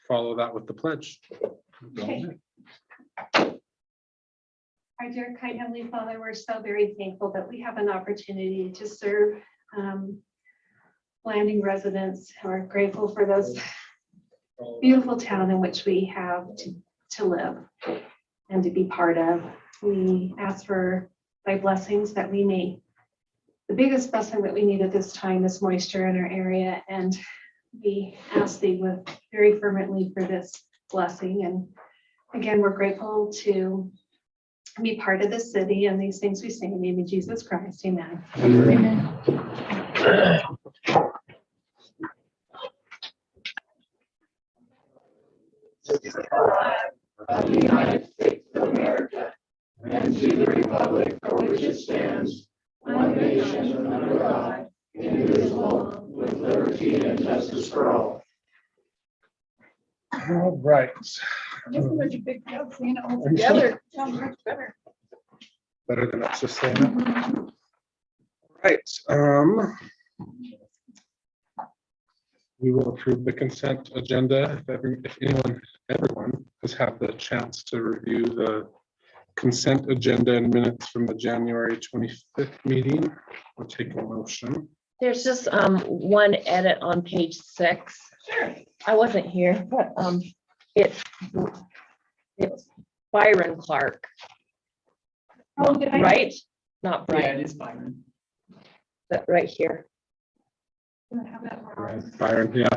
follow that with the pledge. Okay. Our dear kind Heavenly Father, we're so very thankful that we have an opportunity to serve Landing residents. We're grateful for those beautiful town in which we have to live and to be part of. We ask for thy blessings that we may. The biggest blessing that we need at this time is moisture in our area, and we ask thee with very fervently for this blessing. And again, we're grateful to be part of this city, and these things we say in the name of Jesus Christ. Amen. Amen. Of the United States of America, and to the republic for which it stands, one nation under God, indivisible, with liberty and justice for all. All right. Just such a big deal, seeing it all together. Sounds much better. Better than us just saying it. Right. We will approve the consent agenda. If everyone has had the chance to review the consent agenda and minutes from the January 25th meeting, we'll take a motion. There's just one edit on page 6. Sure. I wasn't here, but it's Byron Clark, Oh, did I? right? Not Yeah, Brian, it is Byron. but right here. Do I have that wrong? Byron, yeah,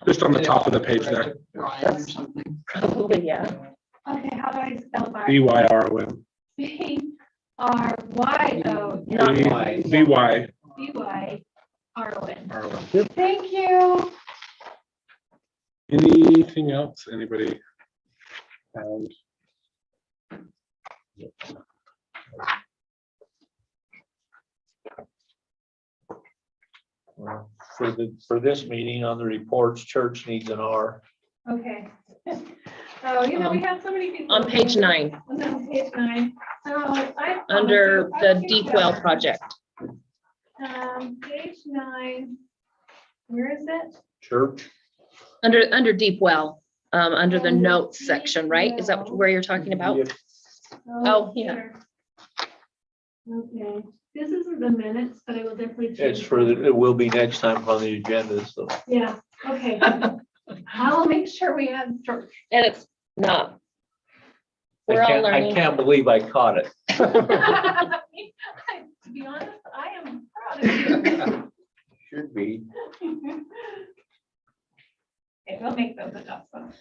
just on the top of the page there. Brian or something. Probably, yeah. Okay, how do I spell that? BYRON. B-R-Y-O. Not BY. B-Y-R-O-N. RON. Thank you. Anything else? Anybody? And Well, for this meeting on the reports, church needs an R. Okay. Oh, we have so many people. On page 9, On page 9. So I. under the deep well project. Page 9. Where is it? Church, Under deep well, under the Under notes deep section, right? Is that well. where you're talking about? Yep. Oh, yeah. here. Okay, this isn't the minutes, but I will definitely. it's change for, them. it will be next time on the agenda, so. Yeah, okay. I'll make sure we have. And it's not. I We're all can't, I learning. can't believe I caught it. To be honest, I am proud of you. Should be. Okay, we'll make those adjustments.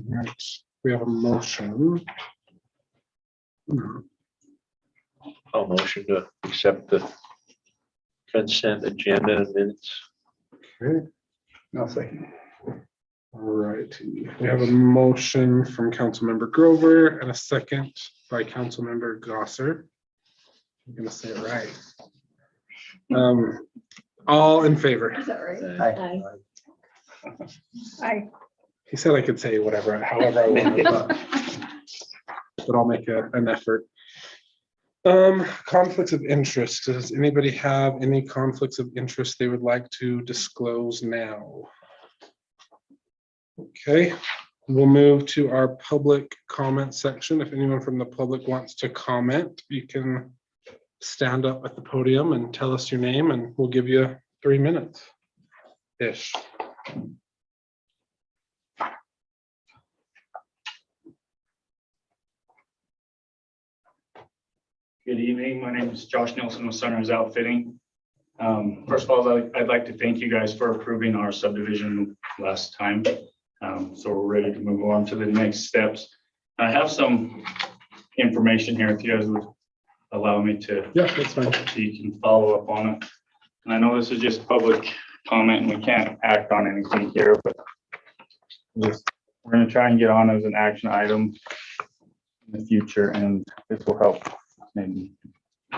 right, we have a motion. I'll motion to accept the consent agenda and minutes. Okay, No second. all right. We have a motion from Councilmember Grover and a second by Councilmember Gosser. I'm gonna say it right. All in favor? Is that right? Aye. Aye. He said I could say whatever, however I wanted, but I'll make an effort. Conflicts of interest. Does anybody have any conflicts of interest they would like to disclose now? Okay, we'll move to our public comment section. If anyone from the public wants to comment, you can stand up at the podium and tell us your name, and we'll give you 3 minutes-ish. Good evening. My name is Josh Nelson with Sunrise Outfitting. First of all, I'd like to thank you guys for approving our subdivision last time. So we're ready to move on to the next steps. I have some information here if you guys would allow me to. Yeah, that's fine. So you can follow up on it. And I know this is just public comment and we can't act on anything here, but we're going to try and get on as an action item in the future, and this will help maybe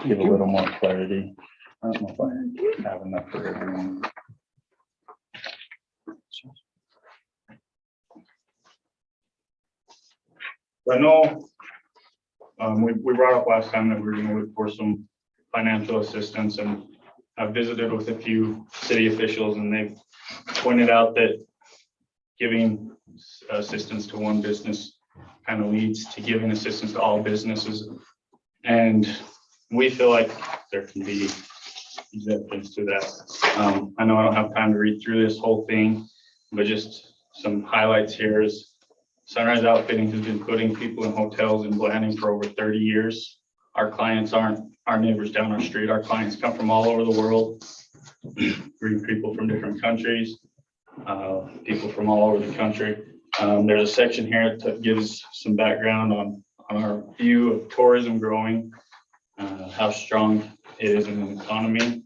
give a little more clarity. I don't know if I have enough for everyone. I know we brought up last time that we were going to look for some financial assistance, and I've visited with a few city officials and they've pointed out that giving assistance to one business kind of leads to giving assistance to all businesses. And we feel like there can be exceptions to that. I know I don't have time to read through this whole thing, but just some highlights here is Sunrise Outfitting has been putting people in hotels in Blanding for over 30 years. Our clients aren't our neighbors down our street. Our clients come from all over the world. People from different countries, people from all over the country. There's a section here that gives some background on our view of tourism growing, how strong it is in the economy.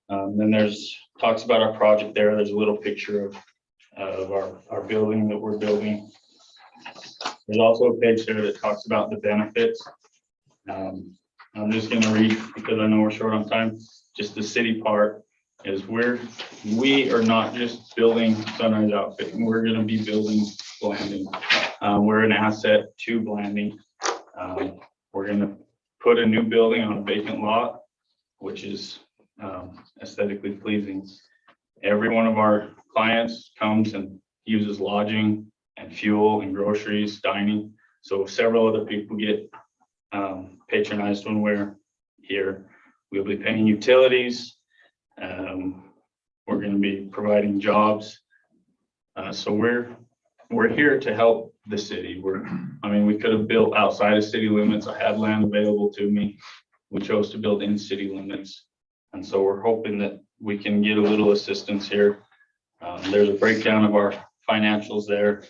Then there's talks about our project there. There's a little picture of our building that we're building. There's also a page there that talks about the benefits. I'm just going to read because I know we're short on time. Just the city part is we are not just building Sunrise Outfitting. We're going to be building Blanding. We're an asset to Blanding. We're going to put a new building on a vacant lot, which is aesthetically pleasing. Every one of our clients comes and uses lodging and fuel and groceries, dining. So several other people get patronized when we're here. We'll be paying utilities. We're going to be providing jobs. So we're here to help the city. We could have built outside of city limits. I had land available to me. We chose to build in city limits. And so we're hoping that we can get a little assistance here. There's a breakdown of our financials there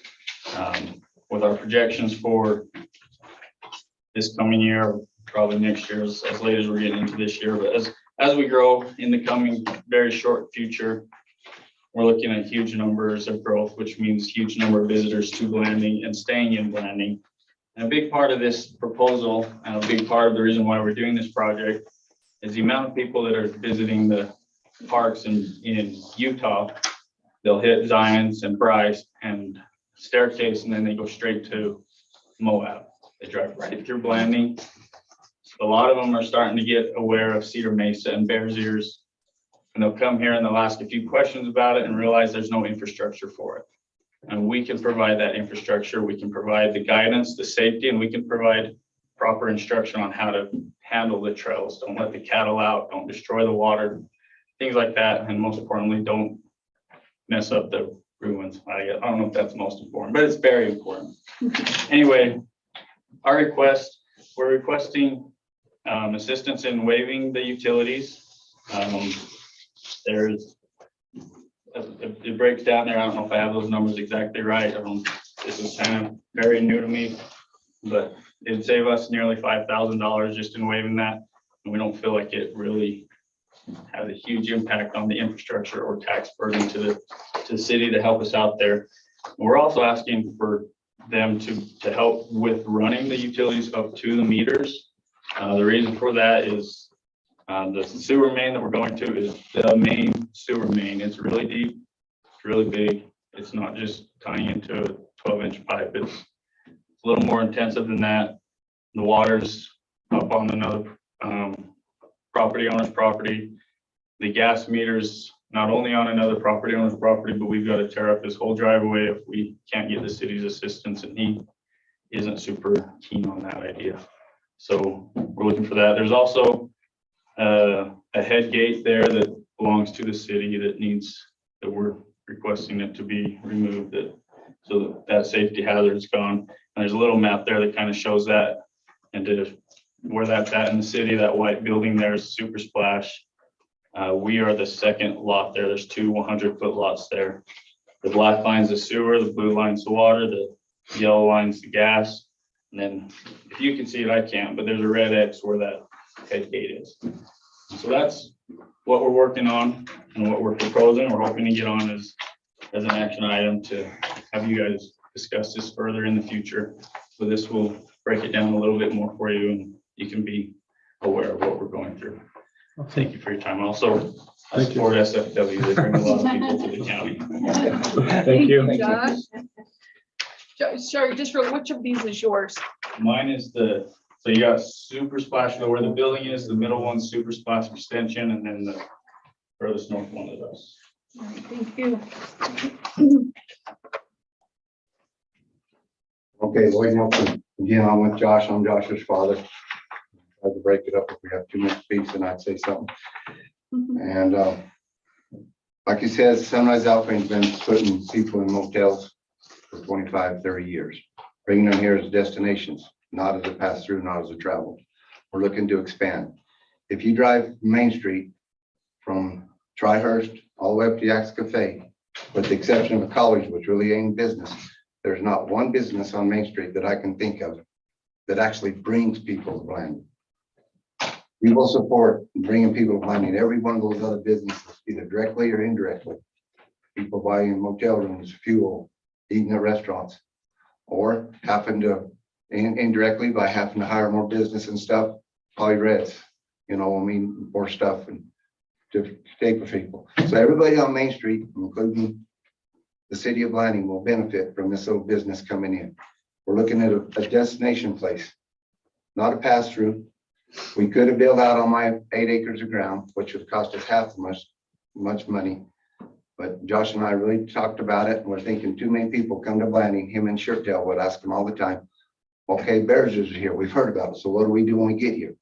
with our projections for this coming year, probably next year, as late as we're getting into this year. But as we grow in the coming very short future, we're looking at huge numbers of growth, which means huge number of visitors to Blanding and staying in Blanding. And a big part of this proposal and a big part of the reason why we're doing this project is the amount of people that are visiting the parks in Utah. They'll hit Zions and Bryce and Staircase, and then they go straight to Moab. They drive right through Blanding. A lot of them are starting to get aware of Cedar Mesa and Bears Ears, and they'll come here and they'll ask a few questions about it and realize there's no infrastructure for it. And we can provide that infrastructure. We can provide the guidance, the safety, and we can provide proper instruction on how to handle the trails. Don't let the cattle out, don't destroy the water, things like that. And most importantly, don't mess up the ruins. I don't know if that's most important, but it's very important. Anyway, our request, we're requesting assistance in waiving the utilities. It breaks down there. I don't know if I have those numbers exactly right. This is kind of very new to me, but it'd save us nearly $5,000 just in waiving that. And we don't feel like it really has a huge impact on the infrastructure or tax burden to the city to help us out there. We're also asking for them to help with running the utilities up to the meters. The reason for that is the sewer main that we're going to is the main sewer main. It's really deep, it's really big. It's not just tying into a 12-inch pipe. It's a little more intensive than that. The water's up on another property owner's property. The gas meters not only on another property owner's property, but we've got to tear up this whole driveway if we can't get the city's assistance, and he isn't super keen on that idea. So we're looking for that. There's also a head gate there that belongs to the city that we're requesting it to be removed, so that safety hazard is gone. And there's a little map there that kind of shows that, and where that's at in the city. That white building there is Super Splash. We are the second lot there. There's two 100-foot lots there. The black line's the sewer, the blue line's the water, the yellow line's the gas. And then if you can see it, I can't, but there's a red X where that head gate is. So that's what we're working on and what we're proposing. We're hoping to get on as an action item to have you guys discuss this further in the future. So this will break it down a little bit more for you, and you can be aware of what we're going through. Well, thank you for your time. Also, I support SFW. They bring a lot of people to the county. Thank you. Josh. Sorry, just real, which of these is yours? Mine is so you got Super Splash, where the building is, the middle one's Super Splash Extension, and then the furthest north one is us. Thank you. Okay, Lloyd Nelson, again, I'm with Josh, I'm Josh's father. Tried to break it up if we have too much speech, and I'd say something. And like he says, Sunrise Alpine's been putting people in motels for 25, 30 years, bringing them here as destinations, not as a pass-through, not as a travel. We're looking to expand. If you drive Main Street from Trihurst all the way up to Yak's Cafe, with the exception of a college, which really ain't business, there's not one business on Main Street that I can think of that actually brings people to Blanding. We will support bringing people to Blanding, every one of those other businesses, either directly or indirectly. People buying motel rooms, fuel, eating at restaurants, or happen to indirectly by having to hire more business and stuff, probably reds, more stuff and to stay for people. So everybody on Main Street, including the city of Blanding, will benefit from this little business coming in. We're looking at a destination place, not a pass-through. We could have built out on my 8 acres of ground, which would cost us half as much money. But Josh and I really talked about it, and we're thinking too many people come to Blanding. Him and Shirtdale would ask him all the time, okay, Bears is here, we've heard about it, so what do we do when we get here?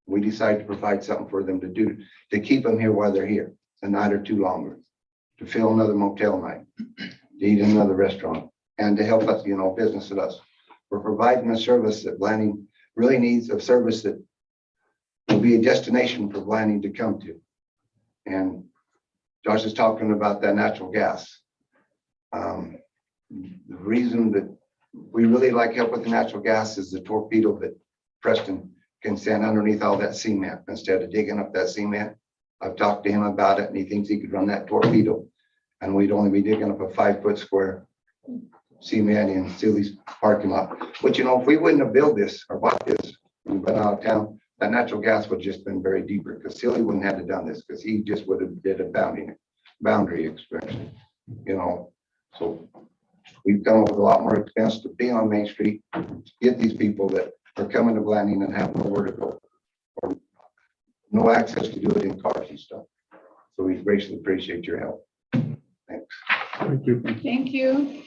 We decide to provide something for them to do, to keep them here while they're here, a night or two longer, to fill another motel night, to eat in another restaurant, and to help us, business at us. We're providing a service that Blanding really needs, a service that will be a destination for Blanding to come to. And Josh is talking about that natural gas. The reason that we really like help with the natural gas is the torpedo that Preston can stand underneath all that cement instead of digging up that cement. I've talked to him about it, and he thinks he could run that torpedo, and we'd only be digging up a 5-foot square cement in Sealy's parking lot. But if we wouldn't have built this or bought this and been out of town, that natural gas would have just been buried deeper, because Sealy wouldn't have done this, because he just would have did a boundary expansion, So we've come up with a lot more expense to be on Main Street, to get these people that are coming to Blanding and have nowhere to go, or no access to do it in cars and stuff. So we greatly appreciate your help. Thanks. Thank you. Thank you.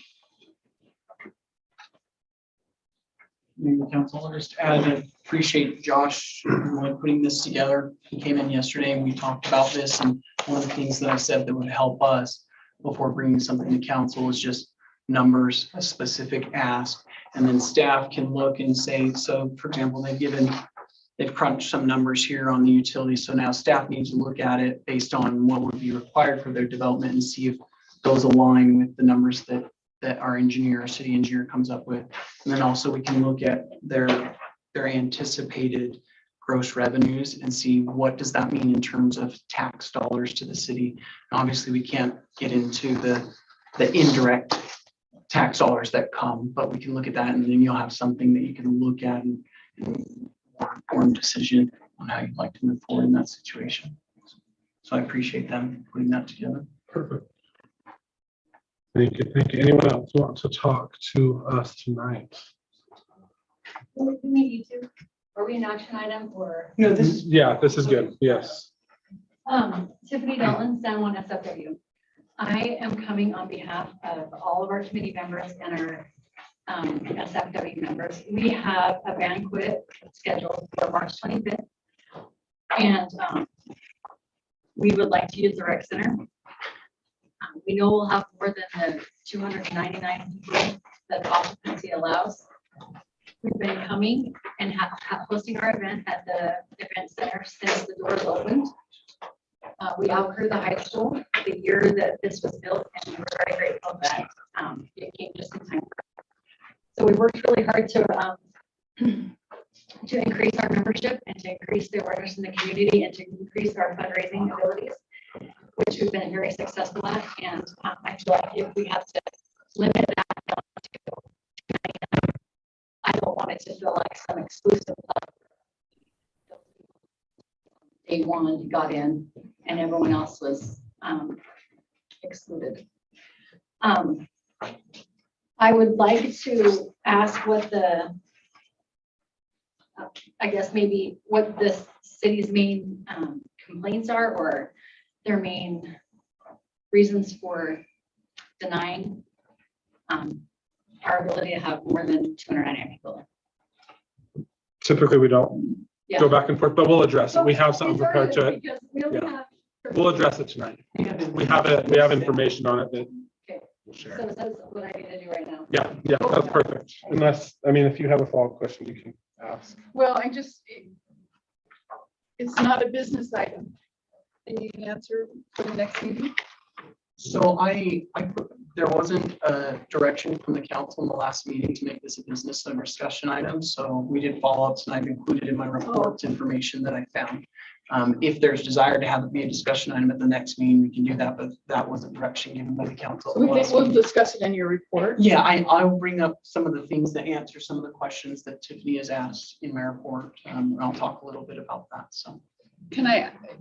Maybe council, I'll just add, I appreciate Josh really putting this together. He came in yesterday and we talked about this, and one of the things that I said that would help us before bringing something to council is just numbers, a specific ask, and then staff can look and say, so for example, they've crunched some numbers here on the utilities, so now staff needs to look at it based on what would be required for their development and see if those align with the numbers that our city engineer comes up with. And then also we can look at their anticipated gross revenues and see what does that mean in terms of tax dollars to the city. Obviously, we can't get into the indirect tax dollars that come, but we can look at that, and then you'll have something that you can look at and informed decision on how you'd like to move forward in that situation. So I appreciate them putting that together. Perfect. Thank you. Thank you. Anyone else want to talk to us tonight? We meet you two. Are we an action item or? No, this is Yeah, this is good. Yes. Tiffany Dalton, San Juan SFW. I am coming on behalf of all of our committee members and our SFW members. We have a banquet scheduled for March 25th. And we would like to use the rec center. We know we'll have more than the 299 people that occupancy allows. We've been coming and hosting our event at the event center since the doors opened. We outgrew the high school the year that this was built, and we're very grateful that it came just in time. So we worked really hard to increase our membership and to increase the awareness in the community and to increase our fundraising abilities, which we've been very successful at. And I feel like if we have to limit that down to, I don't want it to feel like some exclusive club. Day one got in and everyone else was excluded. I would like to ask what the, I guess maybe what the city's main complaints are, or their main reasons for denying our ability to have more than 299 people. Typically, we don't Yeah. go back and forth, but we'll address it. We have something These are prepared to it. because we only Yeah. have- We'll address it tonight. We have information on it that Okay. we'll share. So that's what I need to do right now. Yeah, that's perfect. Unless, I mean, if you have a follow-up question, you can ask. Well, it's not a business item. And you can answer for the next meeting. So there wasn't a direction from the council in the last meeting to make this a business or discussion item, so we did follow-ups, and I've included in my reports information that I found. If there's desire to have it be a discussion item at the next meeting, we can do that, but that wasn't direction given by the council. at the last We'll meeting. discuss it in your report. Yeah, I'll bring up some of the things that answer some of the questions that Tiffany has asked in my report. I'll talk a little bit about that, so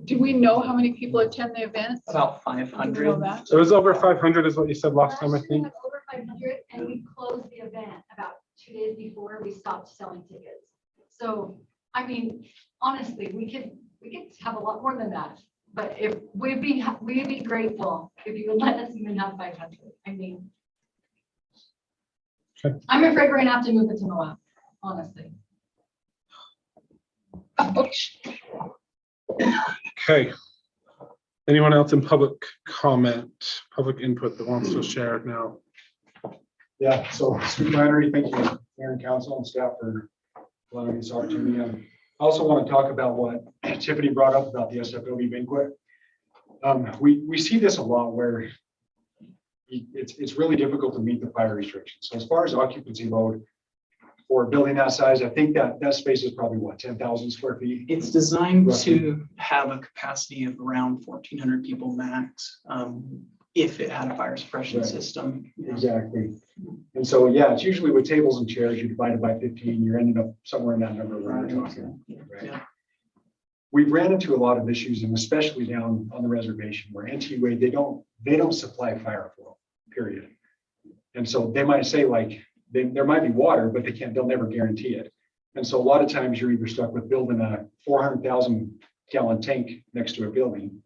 Do we know how many people attend the event? about Do we know 500. that? It was over 500 is what you said last time, I Last year think. was over 500, and we closed the event about 2 days before we stopped selling tickets. So, I mean, honestly, we could have a lot more than that. But if we'd be grateful if you would let us even have 500. I mean, Okay. I'm afraid we're gonna have to move it to Moab, honestly. Okay. Anyone else in public comment, public input that wants to share it now? Yeah, so Mr. Flannery, thank you, Mayor and Council and staff for allowing me this opportunity. I also want to talk about what Tiffany brought up about the SFW banquet. We see this a lot where it's really difficult to meet the fire restrictions. So as far as occupancy load for a building that size, I think that space is probably what, 10,000 square feet? It's designed Roughly. to have a capacity of around 1,400 people max, if it had a fire suppression Right. system. Exactly. And so, yeah, it's usually with tables and chairs, you divide it by 15, you're ending up somewhere in that number where you're talking. Right. Yeah. We've ran into a lot of issues, and especially down on the reservation where NTUA, they don't supply fire flow, period. And so they might say like, there might be water, but they'll never guarantee it. And so a lot of times you're either stuck with building a 400,000 gallon tank next to a building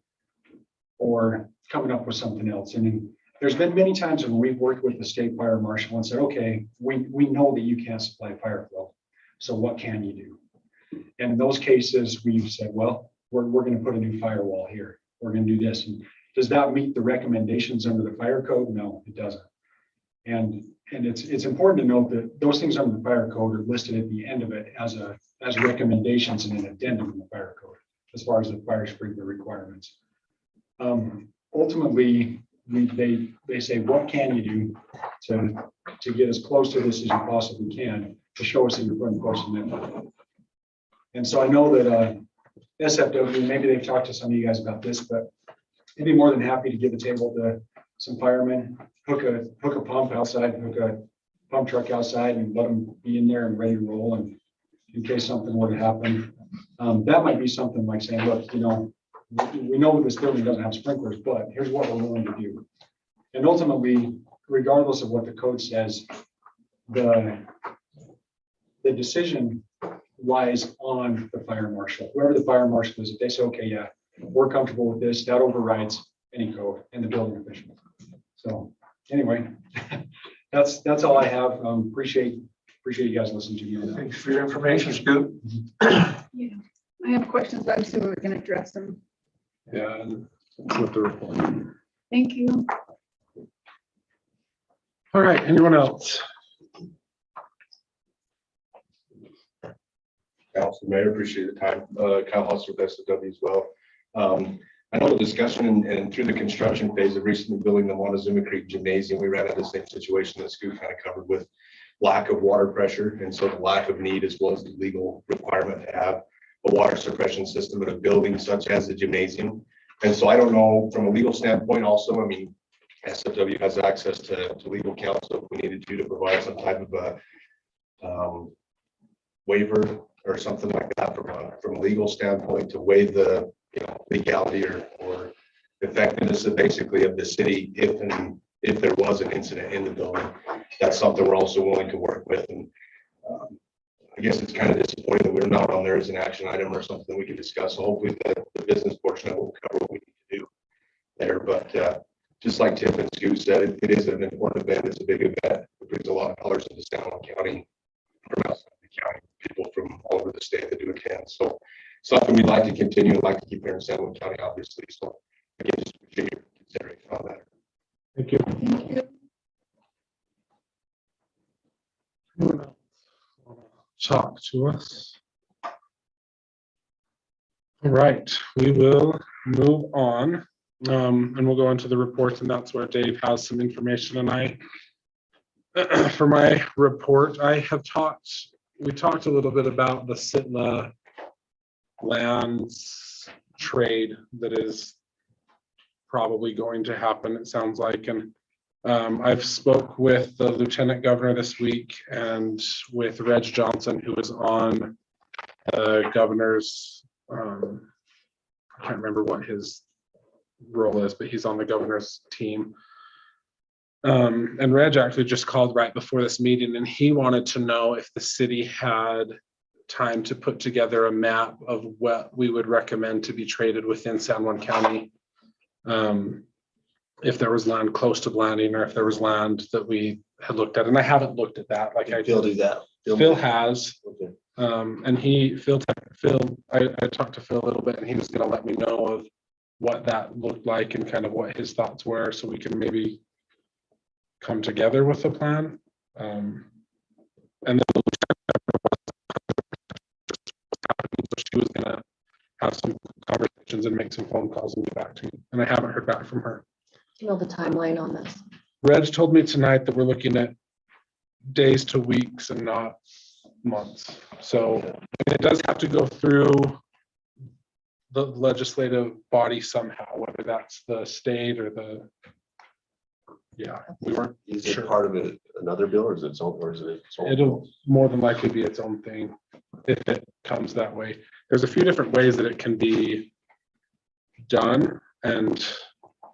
or coming up with something else. And there's been many times when we've worked with the state fire marshal and said, okay, we know that you can't supply fire flow. So what can you do? And in those cases, we've said, well, we're going to put a new firewall here. We're going to do this. And does that meet the recommendations under the fire code? No, it doesn't. And it's important to note that those things under the fire code are listed at the end of it as recommendations and an addendum in the fire code as far as the fire sprinkler requirements. Ultimately, they say, what can you do to get as close to this as you possibly can to show us that you're putting close to them. And so I know that SFW, maybe they've talked to some of you guys about this, but they'd be more than happy to give a table to some firemen, hook a pump outside, hook a pump truck outside and let them be in there and ready to roll. And in case something were to happen, that might be something like saying, look, we know this building doesn't have sprinklers, but here's what we're willing to do. And ultimately, regardless of what the code says, the decision lies on the fire marshal. Whoever the fire marshal is, if they say, okay, yeah, we're comfortable with this, that overrides any code and the building official. So anyway, that's all I have. Appreciate you guys listening to me on that. Thanks for your information, Scoop. Yeah, I have questions, but I'm assuming we can address them. Yeah. That's what the report. Thank you. All right, anyone else? Council, Mayor, appreciate the time. Kyle Hustle with SW as well. I know the discussion and through the construction phase of recently building the Montezuma Creek Gymnasium, we ran into the same situation that Scoop kind of covered with lack of water pressure. And so the lack of need as well as the legal requirement to have a water suppression system in a building such as the gymnasium. And so I don't know from a legal standpoint also, I mean, SFW has access to legal counsel if we needed to provide some type of a waiver or something like that from a legal standpoint to waive the legality or effectiveness of basically of the city if there was an incident in the building. That's something we're also willing to work with. And I guess it's kind of disappointing that we're not on there as an action item or something we can discuss. So hopefully the business portion of it will cover what we need to do there. But just like Tiff and Scoot said, it is an important event. It's a big event. It brings a lot of dollars into San Juan County, from outside the county, people from all over the state that do attend. So something we'd like to continue, like to keep here in San Juan County, obviously. So again, just appreciate your consideration on that. Thank you. Thank you. Anyone else wanna talk to us? All right, we will move on, and we'll go into the reports, and that's where Dave has some information. And for my report, we talked a little bit about the Sitla lands trade that is probably going to happen, it sounds like. And I've spoke with the Lieutenant Governor this week and with Reg Johnson, who is on the governor's, I can't remember what his role is, but he's on the governor's team. And Reg actually just called right before this meeting, and he wanted to know if the city had time to put together a map of what we would recommend to be traded within San Juan County. If there was land close to Blanding, or if there was land that we had looked at, and I haven't looked at that. Like Phil do that. Phil has, Okay. and I talked to Phil a little bit, and he was gonna let me know of what that looked like and kind of what his thoughts were, so we can maybe come together with a plan. And then she was gonna have some conversations and make some phone calls and get back to me, and I haven't heard back from her. Do you know the timeline on this? Reg told me tonight that we're looking at days to weeks and not months. So it does have to go through the legislative body somehow, whether that's the state or the, yeah, we weren't Is sure. it part of it, another bill, or is it its own, or is it its own? It'll more than likely be its own thing if it comes that way. There's a few different ways that it can be done, and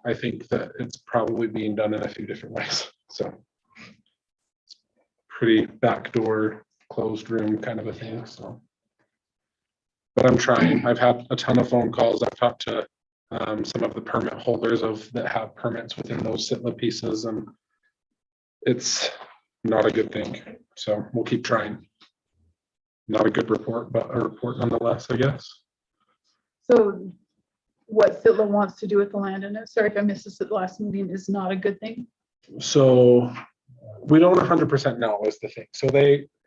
I think that it's probably being done in a few different ways. So it's pretty backdoor, closed room kind of a thing. So, but I'm trying. I've had a ton of phone calls. I've talked to some of the permit holders that have permits within those Sitla pieces, and it's not a good thing. So we'll keep trying. Not a good report, but a report nonetheless, I guess. So what Sitla wants to do with the land in it, sorry if I missed this at the last meeting, is not a good thing. So we don't 100% know is the thing. So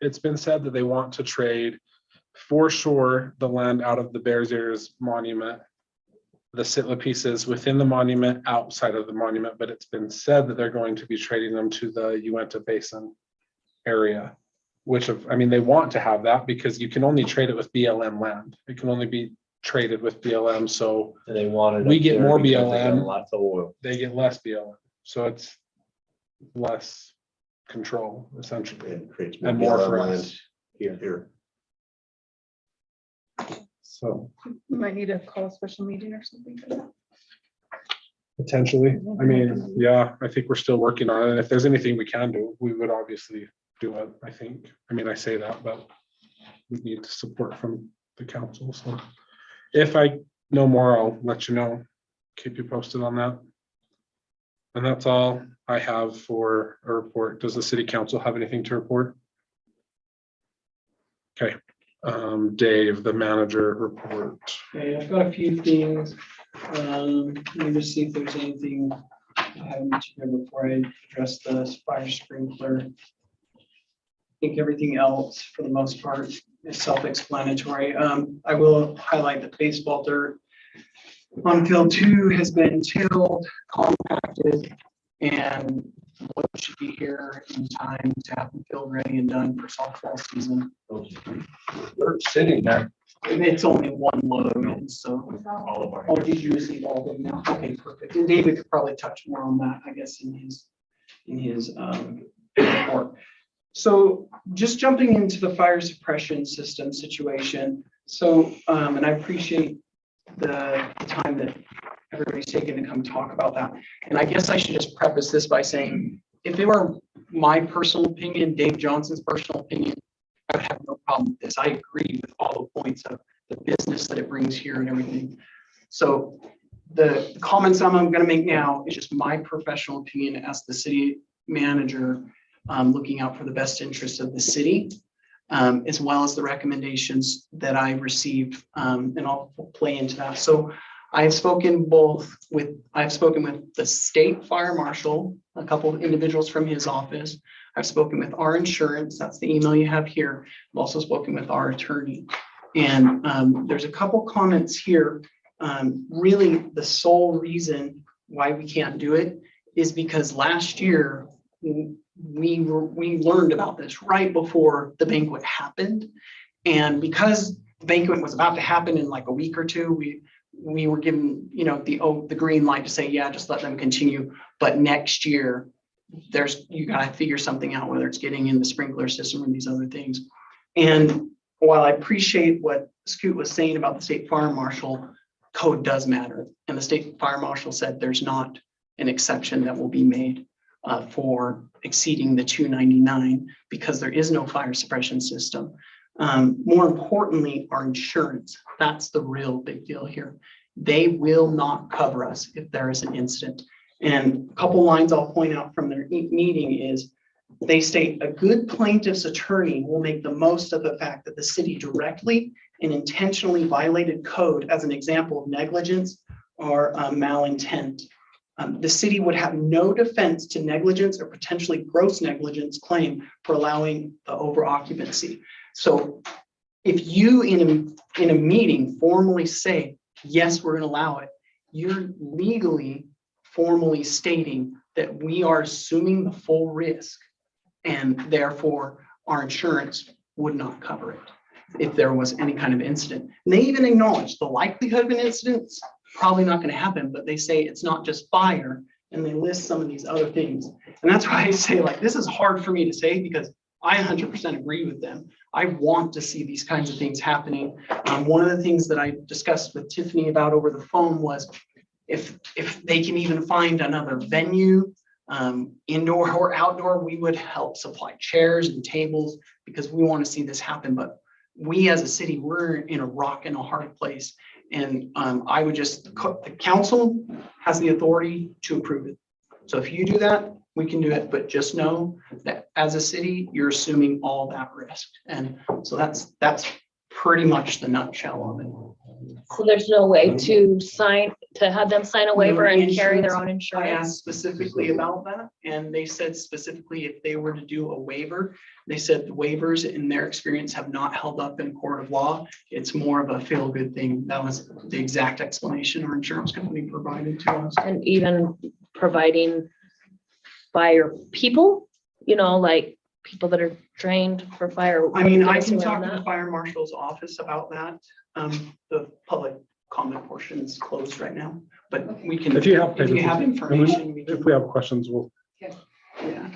it's been said that they want to trade for sure the land out of the Bears Ears monument, the Sitla pieces within the monument, outside of the monument, but it's been said that they're going to be trading them to the Uinta Basin area, they want to have that because you can only trade it with BLM land. It can only be traded with BLM. So And they wanted. we get more BLM, Lots of oil. they get less BLM. So it's less control essentially. It creates And more for land us. here. So We might need to call a special meeting or something for that. potentially, yeah, I think we're still working on it. And if there's anything we can do, we would obviously do it, I think. I say that, but we need support from the council. So if I know more, I'll let you know, keep you posted on that. And that's all I have for a report. Does the city council have anything to report? Okay, Dave, the manager report. Okay, I've got a few things. Let me just see if there's anything I haven't mentioned before I address the fire sprinkler. I think everything else, for the most part, is self-explanatory. I will highlight the baseball dirt on field 2 has been tilled, compacted, and what should be here in time to have the field ready and done for softball season. They're sitting there. And it's only one load, and so. All of our. Oh, did you receive all of them now? Okay, perfect. And David could probably touch more on that, I guess, in his report. So just jumping into the fire suppression system situation. So, and I appreciate the time that everybody's taken to come talk about that. And I guess I should just preface this by saying, if it were my personal opinion, Dave Johnson's personal opinion, I would have no problem with this. I agree with all the points of the business that it brings here and everything. So the comments I'm gonna make now is just my professional opinion as the city manager, looking out for the best interest of the city, as well as the recommendations that I received, and I'll play into that. So I've spoken with the state fire marshal, a couple of individuals from his office. I've spoken with our insurance, that's the email you have here. I've also spoken with our attorney. And there's a couple comments here. Really, the sole reason why we can't do it is because last year we learned about this right before the banquet happened. And because the banquet was about to happen in like a week or two, we were given, the green light to say, yeah, just let them continue. But next year, you gotta figure something out, whether it's getting in the sprinkler system or these other things. And while I appreciate what Scoot was saying about the state fire marshal, code does matter. And the state fire marshal said there's not an exception that will be made for exceeding the 299 because there is no fire suppression system. More importantly, our insurance, that's the real big deal here. They will not cover us if there is an incident. And a couple lines I'll point out from their meeting is they state a good plaintiff's attorney will make the most of the fact that the city directly and intentionally violated code as an example of negligence or malintent. The city would have no defense to negligence or potentially gross negligence claim for allowing the over occupancy. So if you in a meeting formally say, yes, we're going to allow it, you're legally formally stating that we are assuming the full risk and therefore our insurance would not cover it if there was any kind of incident. And they even acknowledge the likelihood of an incident's probably not going to happen, but they say it's not just fire and they list some of these other things. And that's why I say like, this is hard for me to say because I 100% agree with them. I want to see these kinds of things happening. One of the things that I discussed with Tiffany about over the phone was if they can even find another venue, indoor or outdoor, we would help supply chairs and tables because we want to see this happen. But we as a city, we're in a rock and a hard place. And I would the council has the authority to approve it. So if you do that, we can do it, but just know that as a city, you're assuming all that risk. And so that's pretty much the nutshell of it. So there's no way to have them sign a waiver and carry their own I insurance? asked specifically about that, and they said specifically if they were to do a waiver, they said the waivers in their experience have not held up in court of law. It's more of a feel-good thing. That was the exact explanation our insurance company provided to us. And even providing fire people, like people that are trained for fire. I mean, I Guys can who talk have to the that. fire marshal's office about that. The public comment portion is closed right now, but we can, If you have information, we if can, we have questions, we'll. yeah.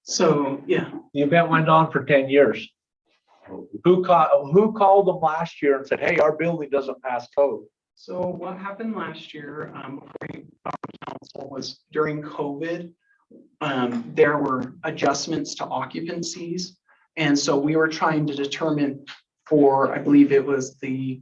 So, yeah. The event went on for 10 years. Who called them last year and said, hey, our building doesn't pass code? So what happened last year, before council was during COVID, there were adjustments to occupancies. And so we were trying to determine I believe it was which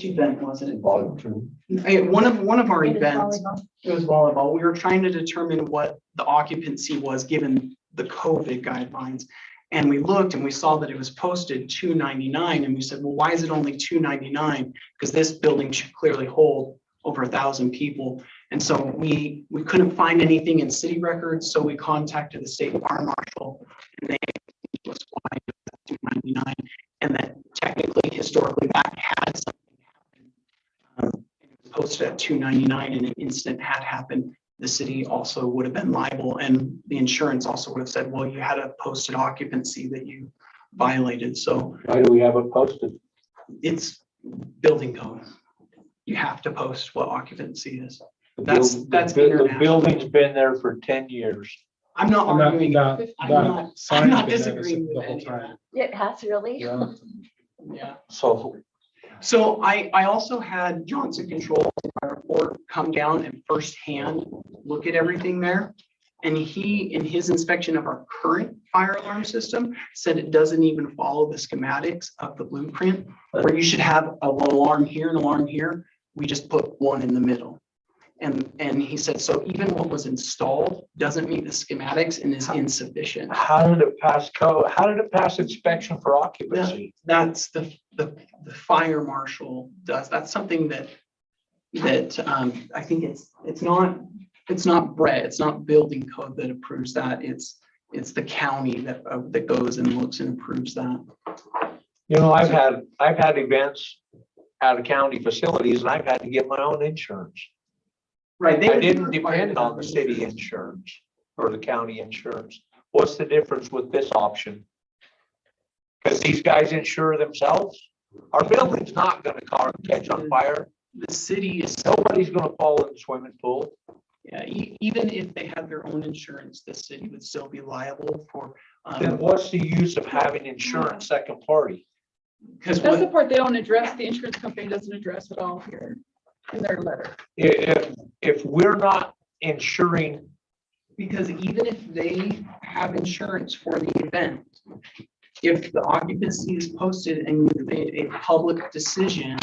event was it? One of our events, it was volleyball. We were trying to determine what the occupancy was given the COVID guidelines. And we looked and we saw that it was posted 299 and we said, well, why is it only 299? Because this building should clearly hold over 1,000 people. And so we couldn't find anything in city records. So we contacted the state fire marshal and they was why 299 and that technically, historically, that had something happen. It was posted at 299 and an incident had happened. The city also would have been liable and the insurance also would have said, well, you had a posted occupancy that you violated. So Why do we have it posted? it's building code. You have to post what occupancy is. That's The international. building's been there for 10 years. I'm not arguing. That I'm not sign's been there disagreeing the with whole any of time. It has really? Yeah. Yeah. So I also had Johnson Controls in my report come down and firsthand look at everything there. And he, in his inspection of our current fire alarm system, said it doesn't even follow the schematics of the blueprint, where you should have an alarm here and alarm here. We just put one in the middle. And he said, so even what was installed doesn't meet the schematics and is insufficient. How did it pass code? How did it pass inspection for occupancy? That's the fire marshal does. That's something that I think it's not Brett, it's not building code that approves that. It's the county that goes and looks and approves that. You know, I've had events out of county facilities and I've had to get my own insurance. Right. I didn't depend on the city insurance or the county insurance. What's the difference with this option? Because these guys insure themselves. Our building's not gonna catch on fire. The city is, Nobody's gonna fall in the swimming pool. yeah, even if they had their own insurance, the city would still be liable for. Then what's the use of having insurance second party? Because That's the what, part they don't address, the insurance company doesn't address at all here in their letter. If we're not insuring, because even if they have insurance for the event, if the occupancy is posted and you made a public decision,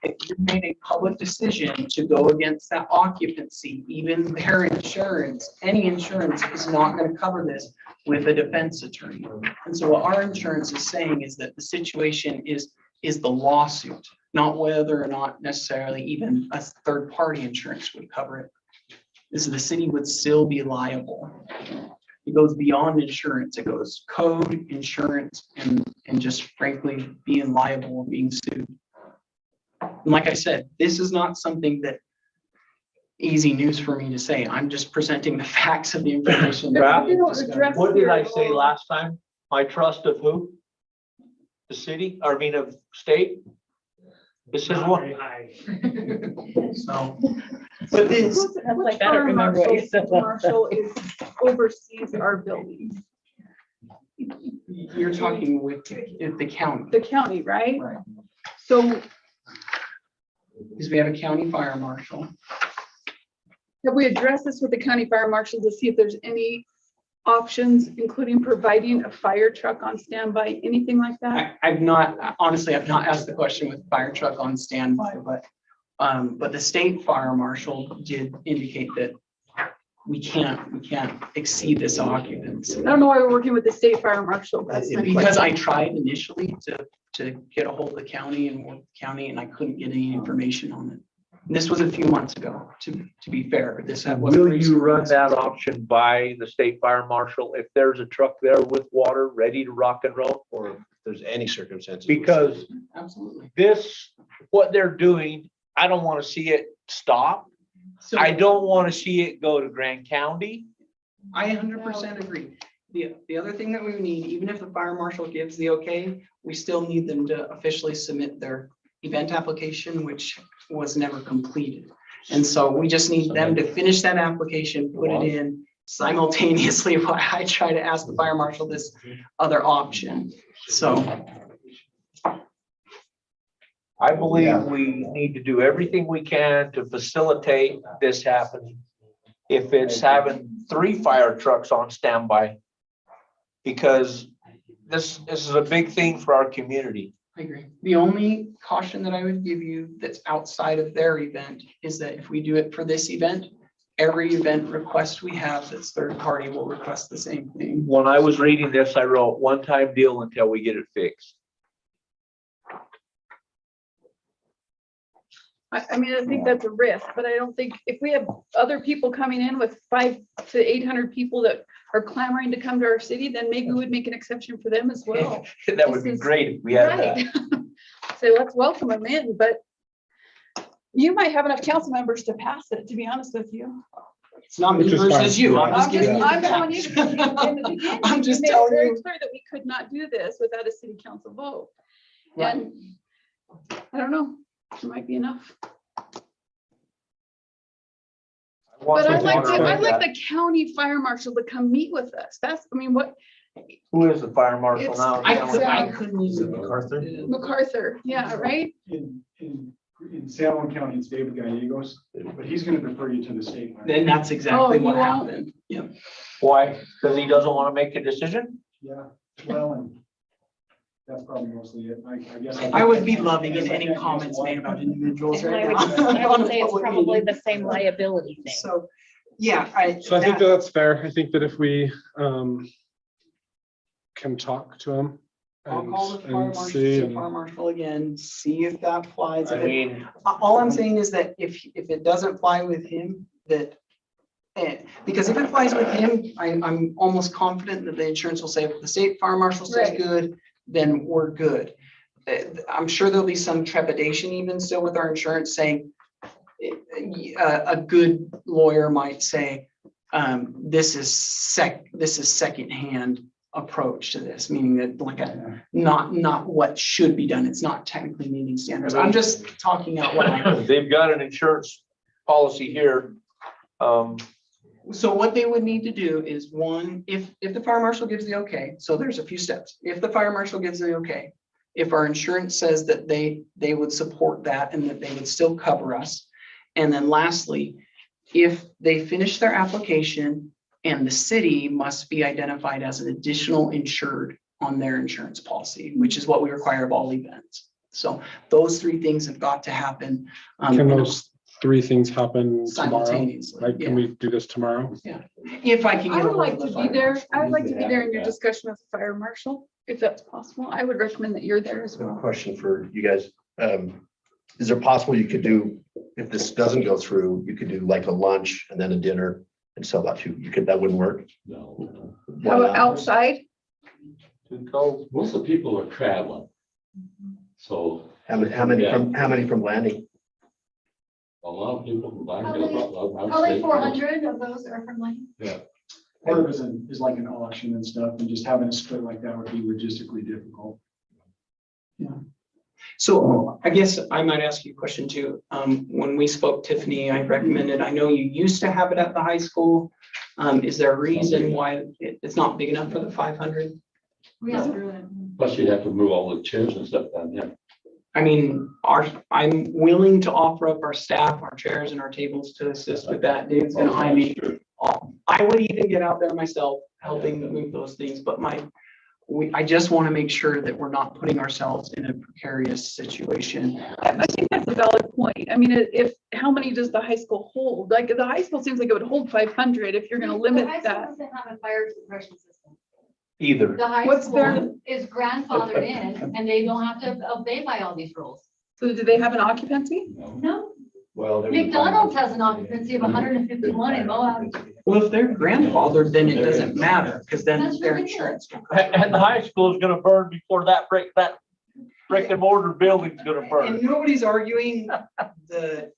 if you made a public decision to go against that occupancy, even their insurance, any insurance is not going to cover this with a defense attorney. And so what our insurance is saying is that the situation is the lawsuit, not whether or not necessarily even a third party insurance would cover it. This is the city would still be liable. It goes beyond insurance. It goes code, insurance, and just frankly being liable, being sued. And like I said, this is not something that easy news for me to say. I'm just presenting the facts of the information. that we discussed. what did I say last time? My trust of who? The city, or I mean of state? This is one. So, but this, That's Which like, I don't remember what you said. Marshall is oversees our buildings, you're talking with the county, the county, right? Right. So because we have a county fire marshal. have we addressed this with the county fire marshal to see if there's any options, including providing a fire truck on standby, anything like that? I've not, honestly, I've not asked the question with fire truck on standby, but the state fire marshal did indicate that we can't exceed this occupancy. I don't know why we're working with the state fire marshal. That's my Because question. I tried initially to get a hold of the county and work with the county, and I couldn't get any information on it. And this was a few months ago, to be fair. This wasn't Will you recent. run that option by the state fire marshal if there's a truck there with water ready to rock and roll? Or if there's any circumstances. Because Absolutely. this, what they're doing, I don't want to see it stop. So I don't want to see it go to Grand County. I 100% agree. The other thing that we need, even if the fire marshal gives the okay, we still need them to officially submit their event application, which was never completed. And so we just need them to finish that application, put it in simultaneously while I try to ask the fire marshal this other option. So I believe we need to do everything we can to facilitate this happening. If it's having 3 fire trucks on standby, because this is a big thing for our community. I agree. The only caution that I would give you that's outside of their event is that if we do it for this event, every event request we have that's third party will request the same thing. When I was reading this, I wrote one-time deal until we get it fixed. I mean, I think that's a risk, but I don't think if we have other people coming in with 500 to 800 people that are clamoring to come to our city, then maybe we would make an exception for them as well. That would be great if we had that. Right. So let's welcome them in, but you might have enough council members to pass it, to be honest with you. It's not me Which is versus fine. you. I'm just giving you. I'm the telling you, facts. because in the beginning, I'm just you made it telling very you. clear that we could not do this without a city council vote. Right. And I don't know, it might be enough. But I'd like the county fire marshal to come meet with us. That's, I mean, what, Who is the fire marshal It's- now? I couldn't even. MacArthur? MacArthur, yeah, right? in San Juan County, it's David Gallegos, but he's gonna defer you to the state. Then that's exactly Oh, what you won't? happened. Yep. Why? Because he doesn't want to make a decision? Yeah, well, and that's probably mostly it. I guess. I would be loving in any comments made about individuals And right I now. would say it's probably the same liability thing. So, yeah, So I think that's fair. I think that if we can talk to him I'll call the fire and marshal, see, and fire marshal again, see if that flies. I If it- mean, All I'm saying is that if it doesn't fly with him, that, because if it flies with him, I'm almost confident that the insurance will say, if the state fire marshal says Right. good, then we're good. I'm sure there'll be some trepidation even still with our insurance saying, a good lawyer might say, this is secondhand approach to this, meaning that like not what should be done. It's not technically meeting standards. I'm just talking out loud. they've got an insurance policy here. So what they would need to do is one, if the fire marshal gives the okay, so there's a few steps. If the fire marshal gives the okay, if our insurance says that they would support that and that they would still cover us. And then lastly, if they finish their application and the city must be identified as an additional insured on their insurance policy, which is what we require of all events. So those three things have got to happen. can those three things happen tomorrow? Simultaneously, Like, yeah. can we do this tomorrow? If I can I get. a would hold like of the to be fire there. marshal. I would like to be there in your discussion with the fire marshal, if that's possible. I would recommend that you're there as So a well. question for you guys. Is it possible you could do, if this doesn't go through, you could do like a lunch and then a dinner and sell that too? That wouldn't work? No, Why How not? outside? most of the people are traveling. So How many from Landing? a lot of people from Black Probably- Hill. Probably 400 of those are from Lane. Part of it is like an auction and stuff, and just having a split like that would be logistically difficult. So I guess I might ask you a question too. When we spoke, Tiffany, I recommended, I know you used to have it at the high school. Is there a reason why it's not big enough for the 500? We have to do it. Plus you'd have to move all the chairs and stuff down there. I mean, I'm willing to offer up our staff, our chairs and our tables to assist with that. Dave's gonna hire me. I would even get out there myself, helping move those things, but I just want to make sure that we're not putting ourselves in a precarious situation. I think that's a valid point. I mean, how many does the high school hold? Like, the high school seems like it would hold 500 if you're gonna limit The high school that. doesn't have a fire suppression system. Either. The high What's their- school is grandfathered in and they don't have to obey by all these rules. So do they have an occupancy? No, Well, McDonald's has an occupancy of 151 in Moab. Well, if they're grandfathered, then it doesn't matter, because then That's their ridiculous. insurance. And the high school is gonna burn before that brick and mortar building's gonna And burn. nobody's arguing the.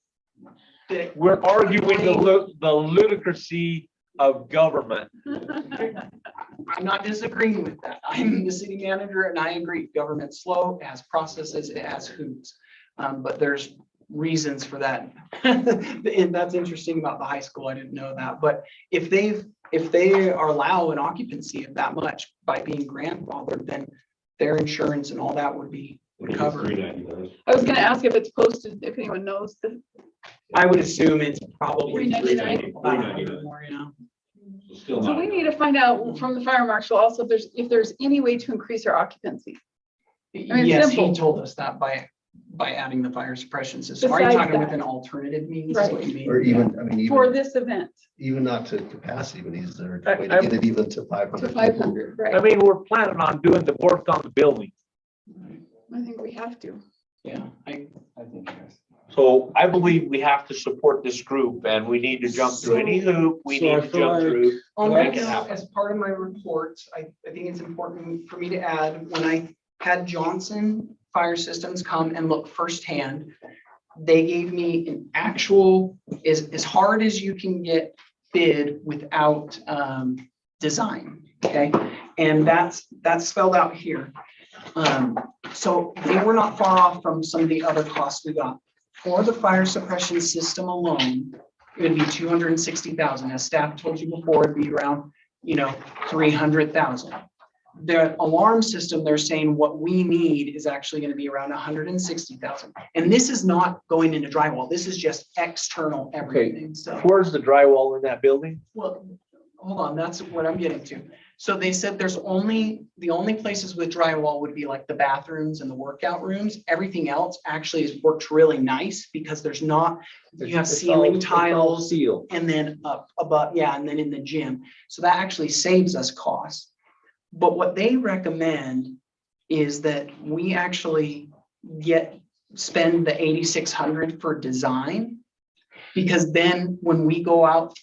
We're arguing the ludicrousy of government. I'm not disagreeing with that. I'm the city manager and I agree, government's slow, it has processes, it has hoops. But there's reasons for that. And that's interesting about the high school. I didn't know that. But if they are allow an occupancy of that much by being grandfathered, then their insurance and all that would cover. I was gonna ask if it's posted, if anyone knows the. I would assume it's probably $3.99. about $100 more, you know. Still So not. we need to find out from the fire marshal also if there's any way to increase our occupancy. mean, Yes, he simple. told us that by adding the fire suppression system. Are you Besides talking with that. an alternative means? Is Right. what you mean? Or even, I mean, For even, this event even not to capacity, but is there I- a way to get it even to 500? to 500, I right? mean, we're planning on doing the work on the building. I think we have to. Yeah, I think yes. So I believe we have to support this group and we need to jump through any hoop. We So I need to feel jump like- through. On to that make it note, happen. as part of my report, I think it's important for me to add, when I had Johnson Fire Systems come and look firsthand, they gave me an actual, as hard as you can get bid without design, okay? And that's spelled out here. So they were not far off from some of the other costs we got. For the fire suppression system alone, it would be 260,000. As staff told you before, it'd be around, 300,000. the alarm system, they're saying what we need is actually gonna be around 160,000. And this is not going into drywall. This is just external everything, so. Where's the drywall in that building? Well, hold on, that's what I'm getting to. So they said the only places with drywall would be like the bathrooms and the workout rooms. Everything else actually has worked really nice because there's not, you have ceiling tiles Steel. and then up above, yeah, and then in the gym. So that actually saves us costs. But what they recommend is that we actually spend the 8,600 for design. Because then when we go out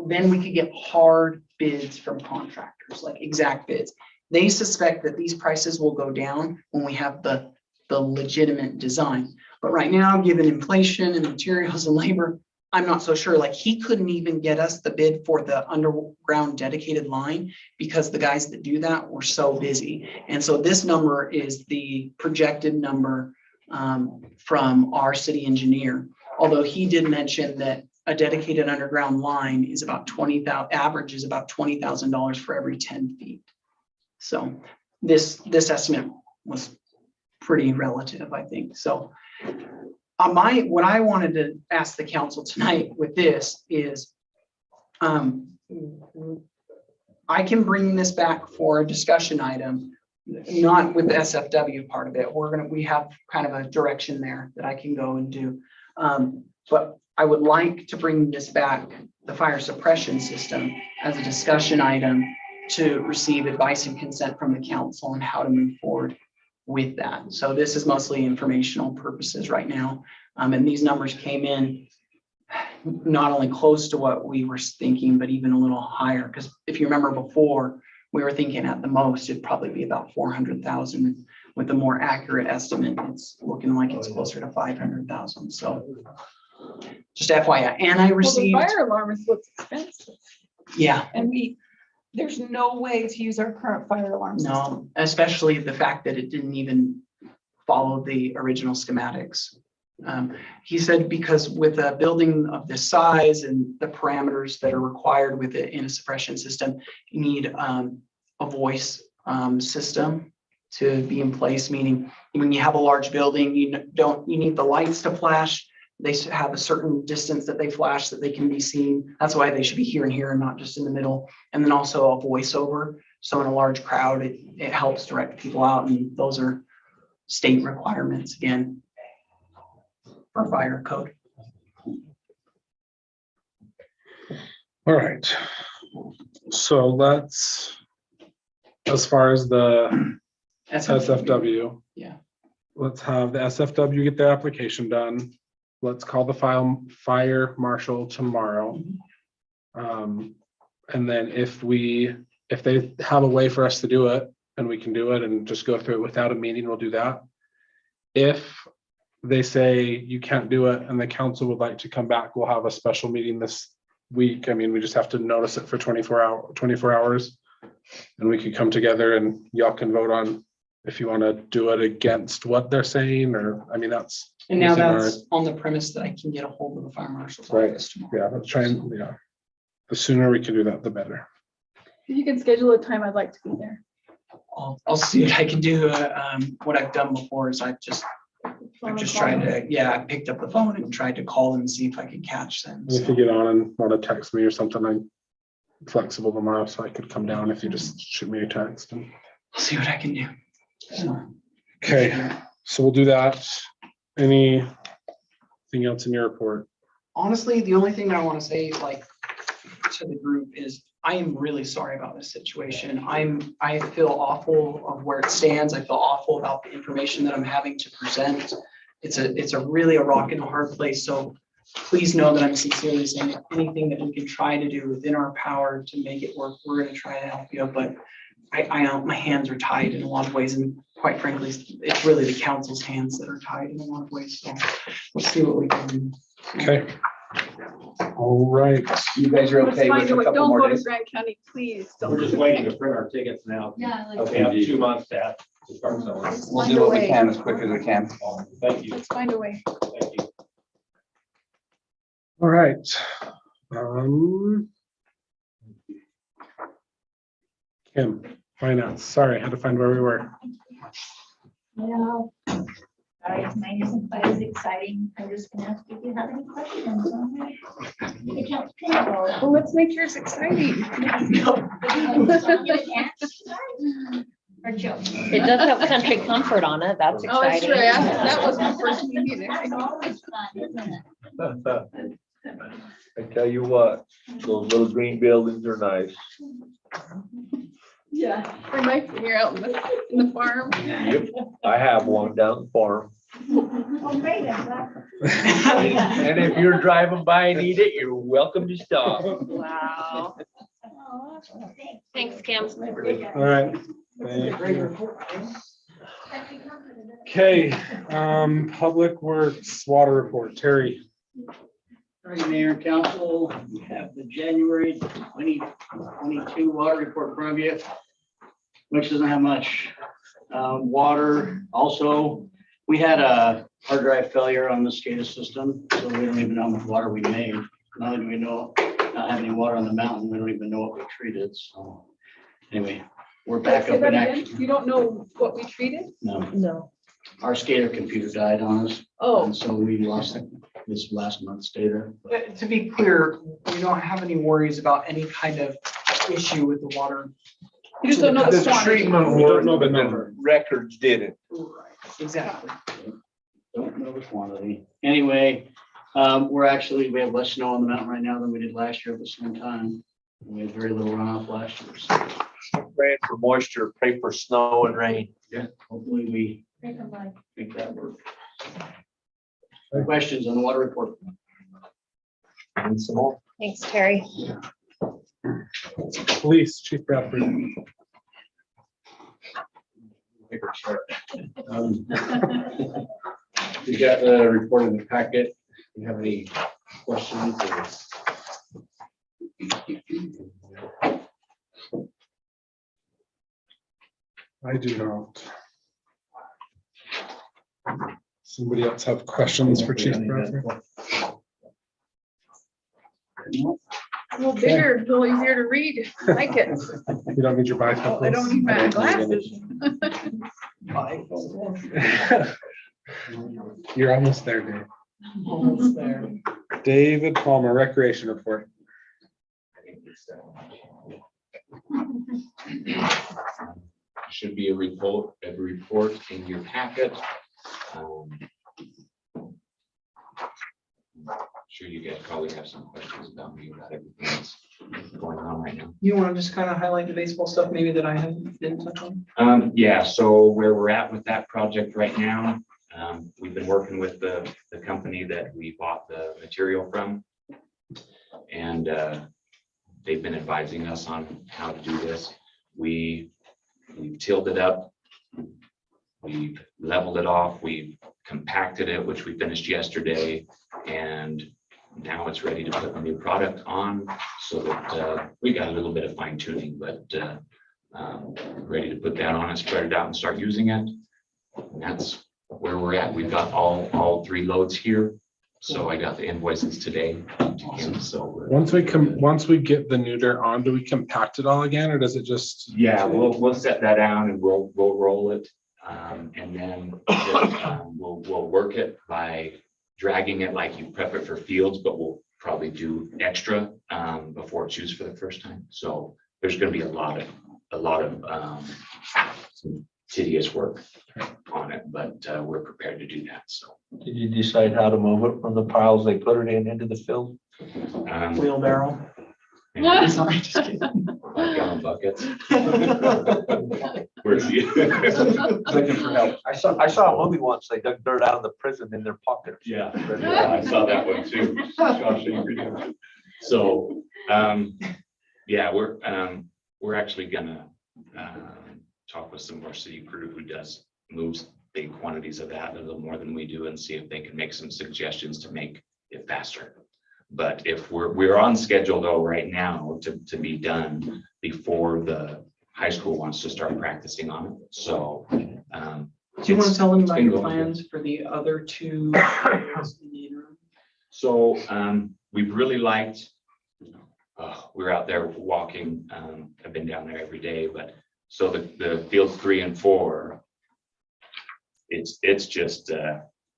then we could get hard bids from contractors, like exact bids. They suspect that these prices will go down when we have the legitimate design. But right now, given inflation and materials and labor, I'm not so sure. Like he couldn't even get us the bid for the underground dedicated line because the guys that do that were so busy. And so this number is the projected number from our city engineer. Although he did mention that a dedicated underground line is about average is about $20,000 for every 10 feet. So this estimate was pretty relative, I think. So what I wanted to ask the council tonight with this is, I can bring this back for a discussion item, not with the SFW part of it. We have kind of a direction there that I can go and do. But I would like to bring this back, the fire suppression system, as a discussion item to receive advice and consent from the council on how to move forward with that. So this is mostly informational purposes right now. And these numbers came in not only close to what we were thinking, but even a little higher. Because if you remember before, we were thinking at the most, it'd probably be about 400,000. With a more accurate estimate, it's looking like it's closer to 500,000. So just FYI, and I received. Well, the fire alarm is what's expensive. Yeah. And there's no way to use our current fire alarm system. No, especially the fact that it didn't even follow the original schematics. He said because with a building of this size and the parameters that are required with it in a suppression system, you need a voice system to be in place, meaning when you have a large building, you need the lights to flash. They have a certain distance that they flash that they can be seen. That's why they should be here and here and not just in the middle. And then also a voiceover. So in a large crowd, it helps direct people out. And those are state requirements again for fire code. All right. So let's, as far as the SFW. Yeah. Let's have the SFW get their application done. Let's call the fire marshal tomorrow. And then if they have a way for us to do it and we can do it and just go through it without a meeting, we'll do that. If they say you can't do it and the council would like to come back, we'll have a special meeting this week. I mean, we just have to notice it for 24 hours and we could come together and y'all can vote on if you want to do it against what they're saying, or, I mean, that's. And now that's on the premise that I can get a hold of the fire marshal's office tomorrow. Yeah, let's try and, yeah. The sooner we can do that, the better. If you can schedule a time, I'd like to be there. I'll see what I can do. What I've done before is I've just tried to, I picked up the phone and tried to call them and see if I could catch them. If you get on and want to text me or something, I'm flexible tomorrow, so I could come down if you just shoot me a text. And I'll see what I can do. So. Okay, so we'll do that. Anything else in your report? Honestly, the only thing I want to say, like, to the group is I am really sorry about this situation. I feel awful of where it stands. I feel awful about the information that I'm having to present. It's a really a rock and a hard place. So please know that I'm sincerely saying anything that we can try to do within our power to make it work, we're going to try to help you. But I know my hands are tied in a lot of ways, and quite frankly, it's really the council's hands that are tied in a lot of ways. So we'll see what we can do. Okay. All right. You guys are okay with a couple Don't more go to days? Grand County, please. Don't. We're just waiting to print our tickets now. Yeah. like- Okay, have 2 months to start selling. We'll do what we can as quick as we can. Thank you. Let's find a way. Thank you. All right. Kim, Finance, sorry, I had to find where we were. Well, sorry, mine isn't quite as exciting. I'm just gonna ask if you have any questions on my accounts payable. Well, let's make yours exciting. Or Joe. It does have country comfort on it. That's Oh, that's exciting. true. Yeah, that was my first meeting. It's always fun, isn't it? I tell you what, those little green buildings are nice. Yeah, we're nice when you're out in the farm. Yep, I have one down the farm. Oh, great, I'm glad. And if you're driving by and need it, you're welcome to stop. Wow. Oh, Thanks, thanks. Kim. All right. Thank you. Okay, Public Works Water Report, Terry. All right, Mayor and Council, we have the January 2022 water report in front of you, which doesn't have much. Water, also, we had a hard drive failure on the SCADA system, so we don't even know how much water we made. Not only do we know not having any water on the mountain, we don't even know what we treated, so anyway, we're back Say up that in again? action. You don't know what we treated? No, No. our SCADA computer died on us, Oh, and so we lost this last month's data. To be clear, we don't have any worries about any kind of issue with the water. you just don't know the The quantity. treatment We don't worked, know the but the number. records didn't. Right, exactly. Don't know the quantity. Anyway, we have less snow on the mountain right now than we did last year at the same time. We had very little runoff last year. So Praying for moisture, pray for snow and rain. hopefully we make that work. Questions on the water report? And some more. Thanks, Terry. Police, Chief Bradford. You got the report in the packet. Do you have any questions? I do not. Somebody else have questions for Chief Bradford? A little bigger, a little easier to read. I like it. You don't need your Oh, bifocals? I don't need my glasses. You're almost there, Dave. Almost there. David Palmer, Recreation Report. Should be a report in your packet. Sure you guys probably have some questions about me about everything that's going on right now. You want to just kind of highlight the baseball stuff maybe that I didn't touch on? Yeah, so where we're at with that project right now, we've been working with the company that we bought the material from. And they've been advising us on how to do this. We've tilled it up. We've leveled it off. We've compacted it, which we finished yesterday. And now it's ready to put the new product on, so that we got a little bit of fine tuning, but ready to put that on and spread it out and start using it. And that's where we're at. We've got all 3 loads here. So I got the invoices today to him, so. Once we get the neuter on, do we compact it all again, or does it just? Yeah, we'll set that down and we'll roll it. And then we'll work it by dragging it like you prep it for fields, but we'll probably do extra before it's used for the first time. So there's going to be a lot of some tedious work on it, but we're prepared to do that. So. Did you decide how to move it from the piles they put it in into the field? Wheelbarrow. Yeah, Sorry, just kidding. like gallon buckets. Where's he? Looking for help. I saw a movie once, they dug dirt out of the prison in their pockets. Yeah, I saw that one too. Josh, you read it. So, yeah, we're actually gonna talk with some of our city crew who moves big quantities of that, a little more than we do, and see if they can make some suggestions to make it faster. But if we're on schedule though right now to be done before the high school wants to start practicing on it. So Do you want to tell them about your going plans for the other 2? So we've really liked, we're out there walking. I've been down there every day, but So the fields 3 and 4, it's just,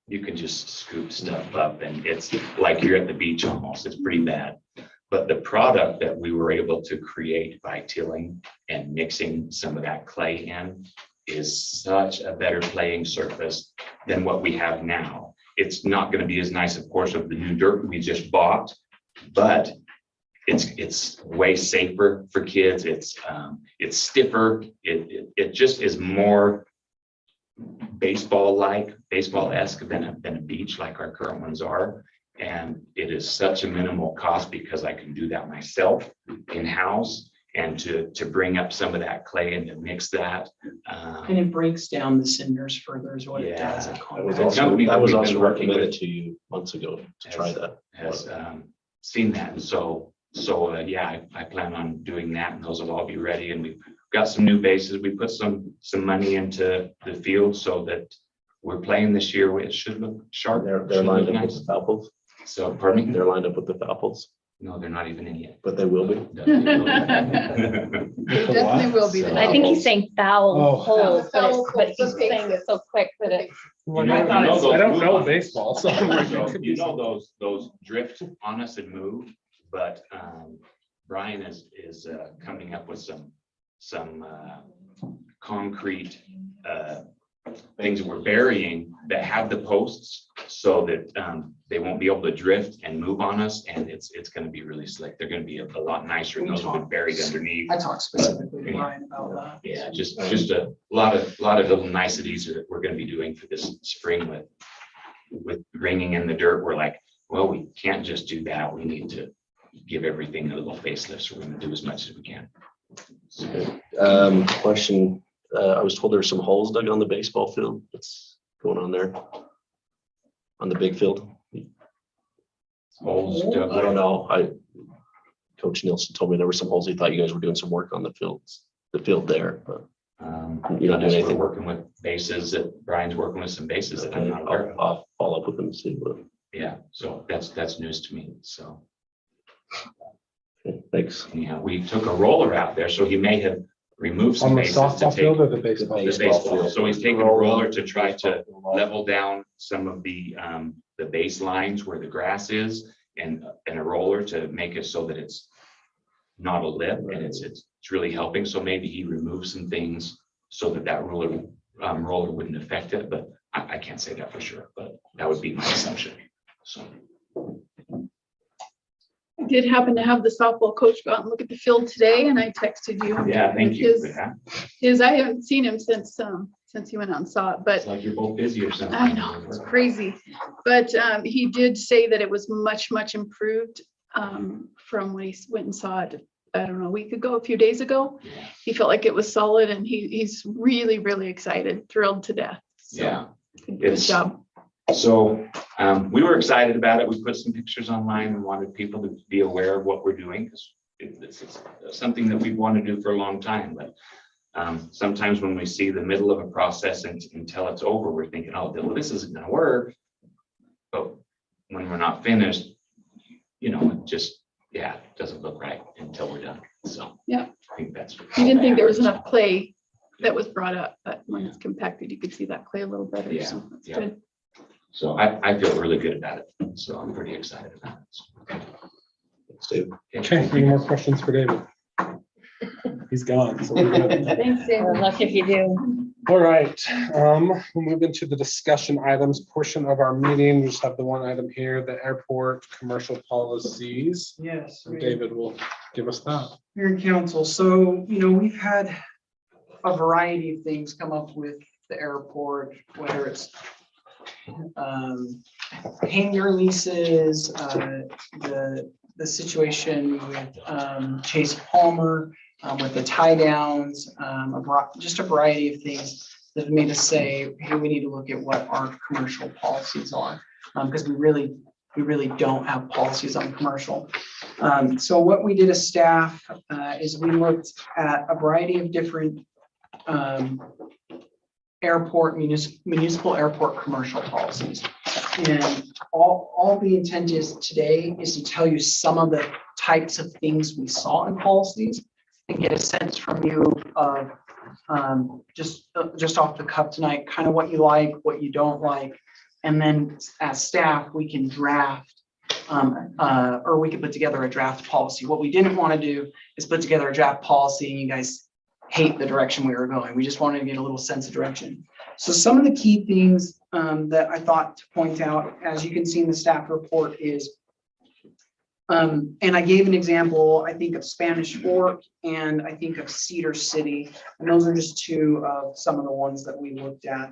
you can just scoop stuff up and it's like you're at the beach almost. It's pretty bad. But the product that we were able to create by tilling and mixing some of that clay in is such a better playing surface than what we have now. It's not going to be as nice, of course, of the new dirt we just bought, but it's way safer for kids. It's stiffer. It just is more baseball-esque than a beach like our current ones are. And it is such a minimal cost because I can do that myself in-house, and to bring up some of that clay and to mix that. And it breaks down the cinders further is what it does. Yeah. That was also recommended to you months ago to try that. Has seen that, and so yeah, I plan on doing that, and those will all be ready. And we've got some new bases. We put some money into the field so that we're playing this year. It should look sharp. They're lined up with the foul poles. So, pardon me? They're lined up with the foul poles. No, they're not even in yet. But they will be. It definitely will be. I think he's saying foul holes, Foul but holes, he's okay. saying it so quick that it. Well, I don't know baseball, so. I'm like, it could be You know, those drift on us and move, but Brian is coming up with some concrete things that we're burying that have the posts so that they won't be able to drift and move on us, and it's going to be really slick. They're going to be a lot nicer, and those have been buried underneath. I talked specifically to Brian about that. Yeah, just a lot of little niceties that we're going to be doing for this spring with bringing in the dirt. We're like, well, we can't just do that. We need to give everything a little facelift, so we're going to do as much as we can. Question, I was told there's some holes dug on the baseball field. What's going on there? On the big field? Holes dug. I don't know. Coach Nielsen told me there were some holes. He thought you guys were doing some work on the field there, but you're not doing anything. We're working with bases that Brian's working with some bases that I'm not aware of. I'll follow up with them and see what. Yeah, so that's news to me. So Okay, thanks. anyhow, we took a roller out there, so he may have removed some On the bases to softball take field or the baseball? the baseball. So he's taking a roller to try to level down some of the baselines where the grass is, and a roller to make it so that it's not a lip, and it's really helping. So maybe he removes some things so that roller wouldn't affect it, but I can't say that for sure, but that would be my assumption. So. I did happen to have the softball coach go out and look at the field today, and I texted you. Yeah, thank you for that. I haven't seen him since he went out and saw it, but It's like you're both busy or something. I know, it's crazy. But he did say that it was much improved from when he went and saw it, I don't know, a week ago, a few days ago. Yeah. He felt like it was solid, and he's really excited, thrilled to death. So, Yeah. good job. So we were excited about it. We put some pictures online and wanted people to be aware of what we're doing, because it's something that we've wanted to do for a long time. But sometimes when we see the middle of a process until it's over, we're thinking, oh, well, this isn't going to work. But when we're not finished, it just, it doesn't look right until we're done. So yeah, I think that's. He didn't think there was enough clay that was brought up, but when it's compacted, you could see that clay a little better. Yeah, So that's yeah. good. So I feel really good about it. So I'm pretty excited about it. Steve. Okay, any more questions for David? He's gone. So we're good. Thanks, David. Lucky if you do. All right, we'll move into the discussion items portion of our meeting. We just have the one item here, the airport commercial policies. Yes. David will give us that. Mayor and council, so, we've had a variety of things come up with the airport, whether it's hangar leases, the situation with Chase Palmer, with the tie downs, just a variety of things that have made us say, hey, we need to look at what our commercial policies are, because we really don't have policies on commercial. So what we did as staff is we looked at a variety of different municipal airport commercial policies. And all the intent is today is to tell you some of the types of things we saw in policies and get a sense from you of just off the cuff tonight, kind of what you like, what you don't like. And then as staff, we can draft, or we could put together a draft policy. What we didn't want to do is put together a draft policy and you guys hate the direction we were going. We just wanted to get a little sense of direction. So some of the key things that I thought to point out, as you can see in the staff report, is and I gave an example, I think of Spanish Fork and I think of Cedar City. And those are just two of some of the ones that we looked at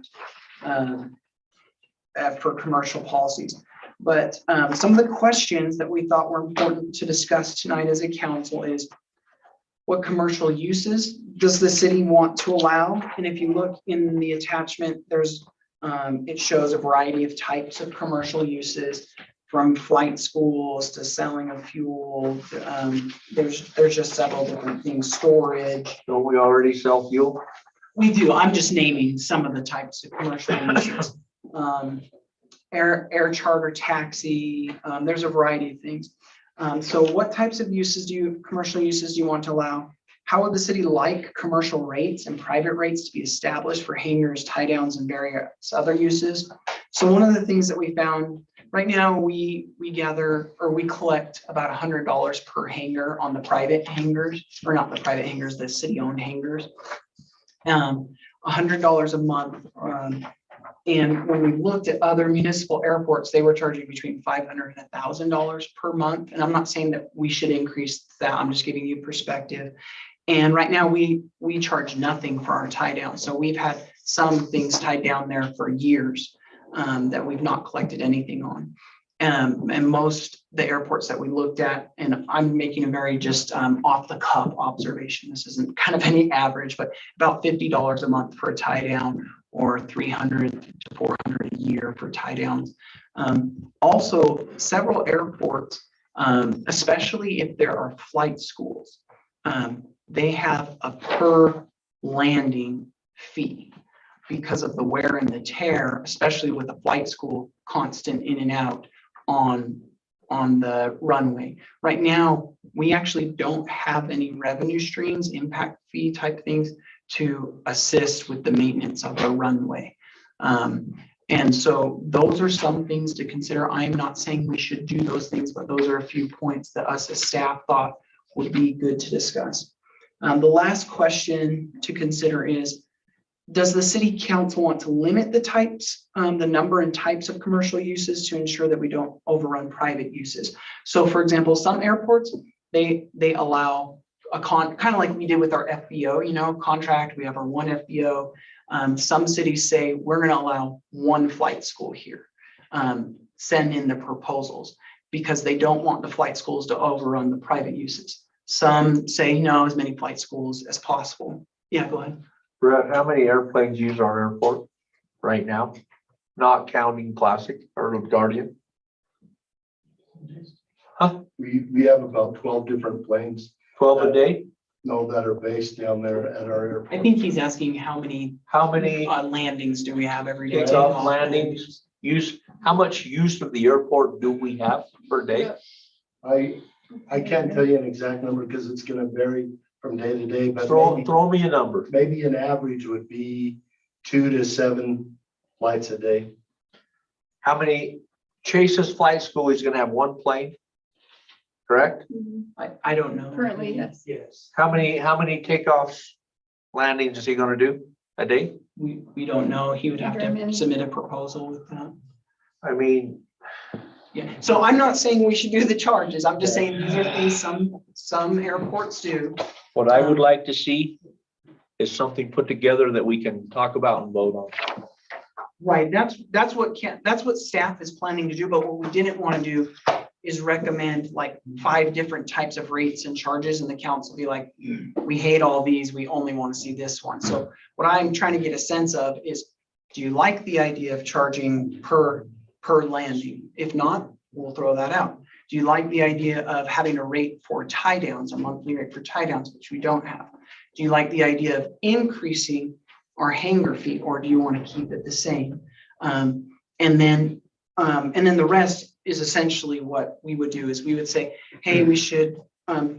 for commercial policies. But some of the questions that we thought were important to discuss tonight as a council is, what commercial uses does the city want to allow? And if you look in the attachment, there's it shows a variety of types of commercial uses, from flight schools to selling of fuel. There's just several different things, storage. Don't we already sell fuel? We do. I'm just naming some of the types of commercial uses. Air charter taxi. There's a variety of things. So what types of commercial uses do you want to allow? How would the city like commercial rates and private rates to be established for hangars, tie downs, and various other uses? So one of the things that we found right now, we gather, or we collect about $100 per hangar on the private hangars, or not the private hangars, the city-owned hangars. $100 a month. And when we looked at other municipal airports, they were charging between $500 and $1,000 per month. And I'm not saying that we should increase that. I'm just giving you perspective. And right now we charge nothing for our tie down. So we've had some things tied down there for years that we've not collected anything on. And most the airports that we looked at, and I'm making a very just off the cuff observation. This isn't kind of any average, but about $50 a month for a tie down, or $300 to $400 a year for tie downs. Also, several airports, especially if there are flight schools, they have a per landing fee because of the wear and the tear, especially with a flight school constant in and out on the runway. Right now, we actually don't have any revenue streams, impact fee type things to assist with the maintenance of the runway. And so those are some things to consider. I'm not saying we should do those things, but those are a few points that us as staff thought would be good to discuss. The last question to consider is, does the city council want to limit the types, the number and types of commercial uses to ensure that we don't overrun private uses? So for example, some airports, they allow a kind of like we did with our FBO, contract. We have our one FBO. Some cities say we're going to allow one flight school here. Send in the proposals because they don't want the flight schools to overrun the private uses. Some say no, as many flight schools as possible. Yeah, go ahead. Brett, how many airplanes use our airport right now? Not counting Classic or Guardian? Huh? We have about 12 different planes. 12 a day? No, that are based down there at our airport. I think he's asking how many landings do we have every day? Takeoff, landings, how much use of the airport do we have per day? I can't tell you an exact number because it's going to vary from day to day, but throw me a number. Maybe an average would be 2 to 7 flights a day. How many Chase's flight school is going to have one plane? Correct? I don't know. Currently, yes. Yes. How many takeoffs, landings is he going to do a day? We don't know. He would have to submit a proposal with that. I mean, yeah. So I'm not saying we should do the charges. I'm just saying these are things some airports do. what I would like to see is something put together that we can talk about and vote on. Right. That's what staff is planning to do. But what we didn't want to do is recommend like 5 different types of rates and charges, and the council be like, we hate all these, we only want to see this one. So what I'm trying to get a sense of is, do you like the idea of charging per landing? If not, we'll throw that out. Do you like the idea of having a rate for tie downs, a monthly rate for tie downs, which we don't have? Do you like the idea of increasing our hangar fee, or do you want to keep it the same? And then the rest is essentially what we would do is we would say, hey, we should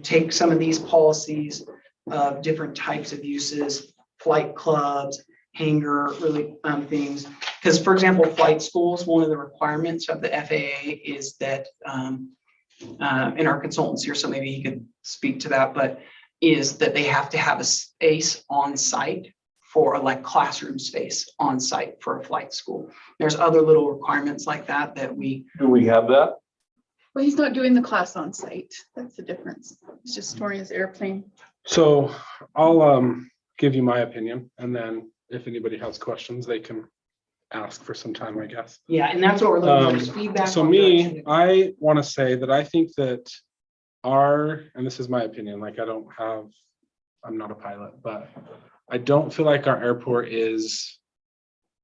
take some of these policies of different types of uses, flight clubs, hangar, really things. Because for example, flight schools, one of the requirements of the FAA is that, and our consultants here, so maybe he could speak to that, but is that they have to have a space on site for like classroom space on site for a flight school. There's other little requirements like that that we. Do we have that? Well, he's not doing the class on site. That's the difference. He's just storing his airplane. So I'll give you my opinion, and then if anybody has questions, they can ask for some time, I guess. Yeah, and that's what we're looking for, is feedback. So on me, direction. I want to say that I think that and this is my opinion, like I'm not a pilot, but I don't feel like our airport is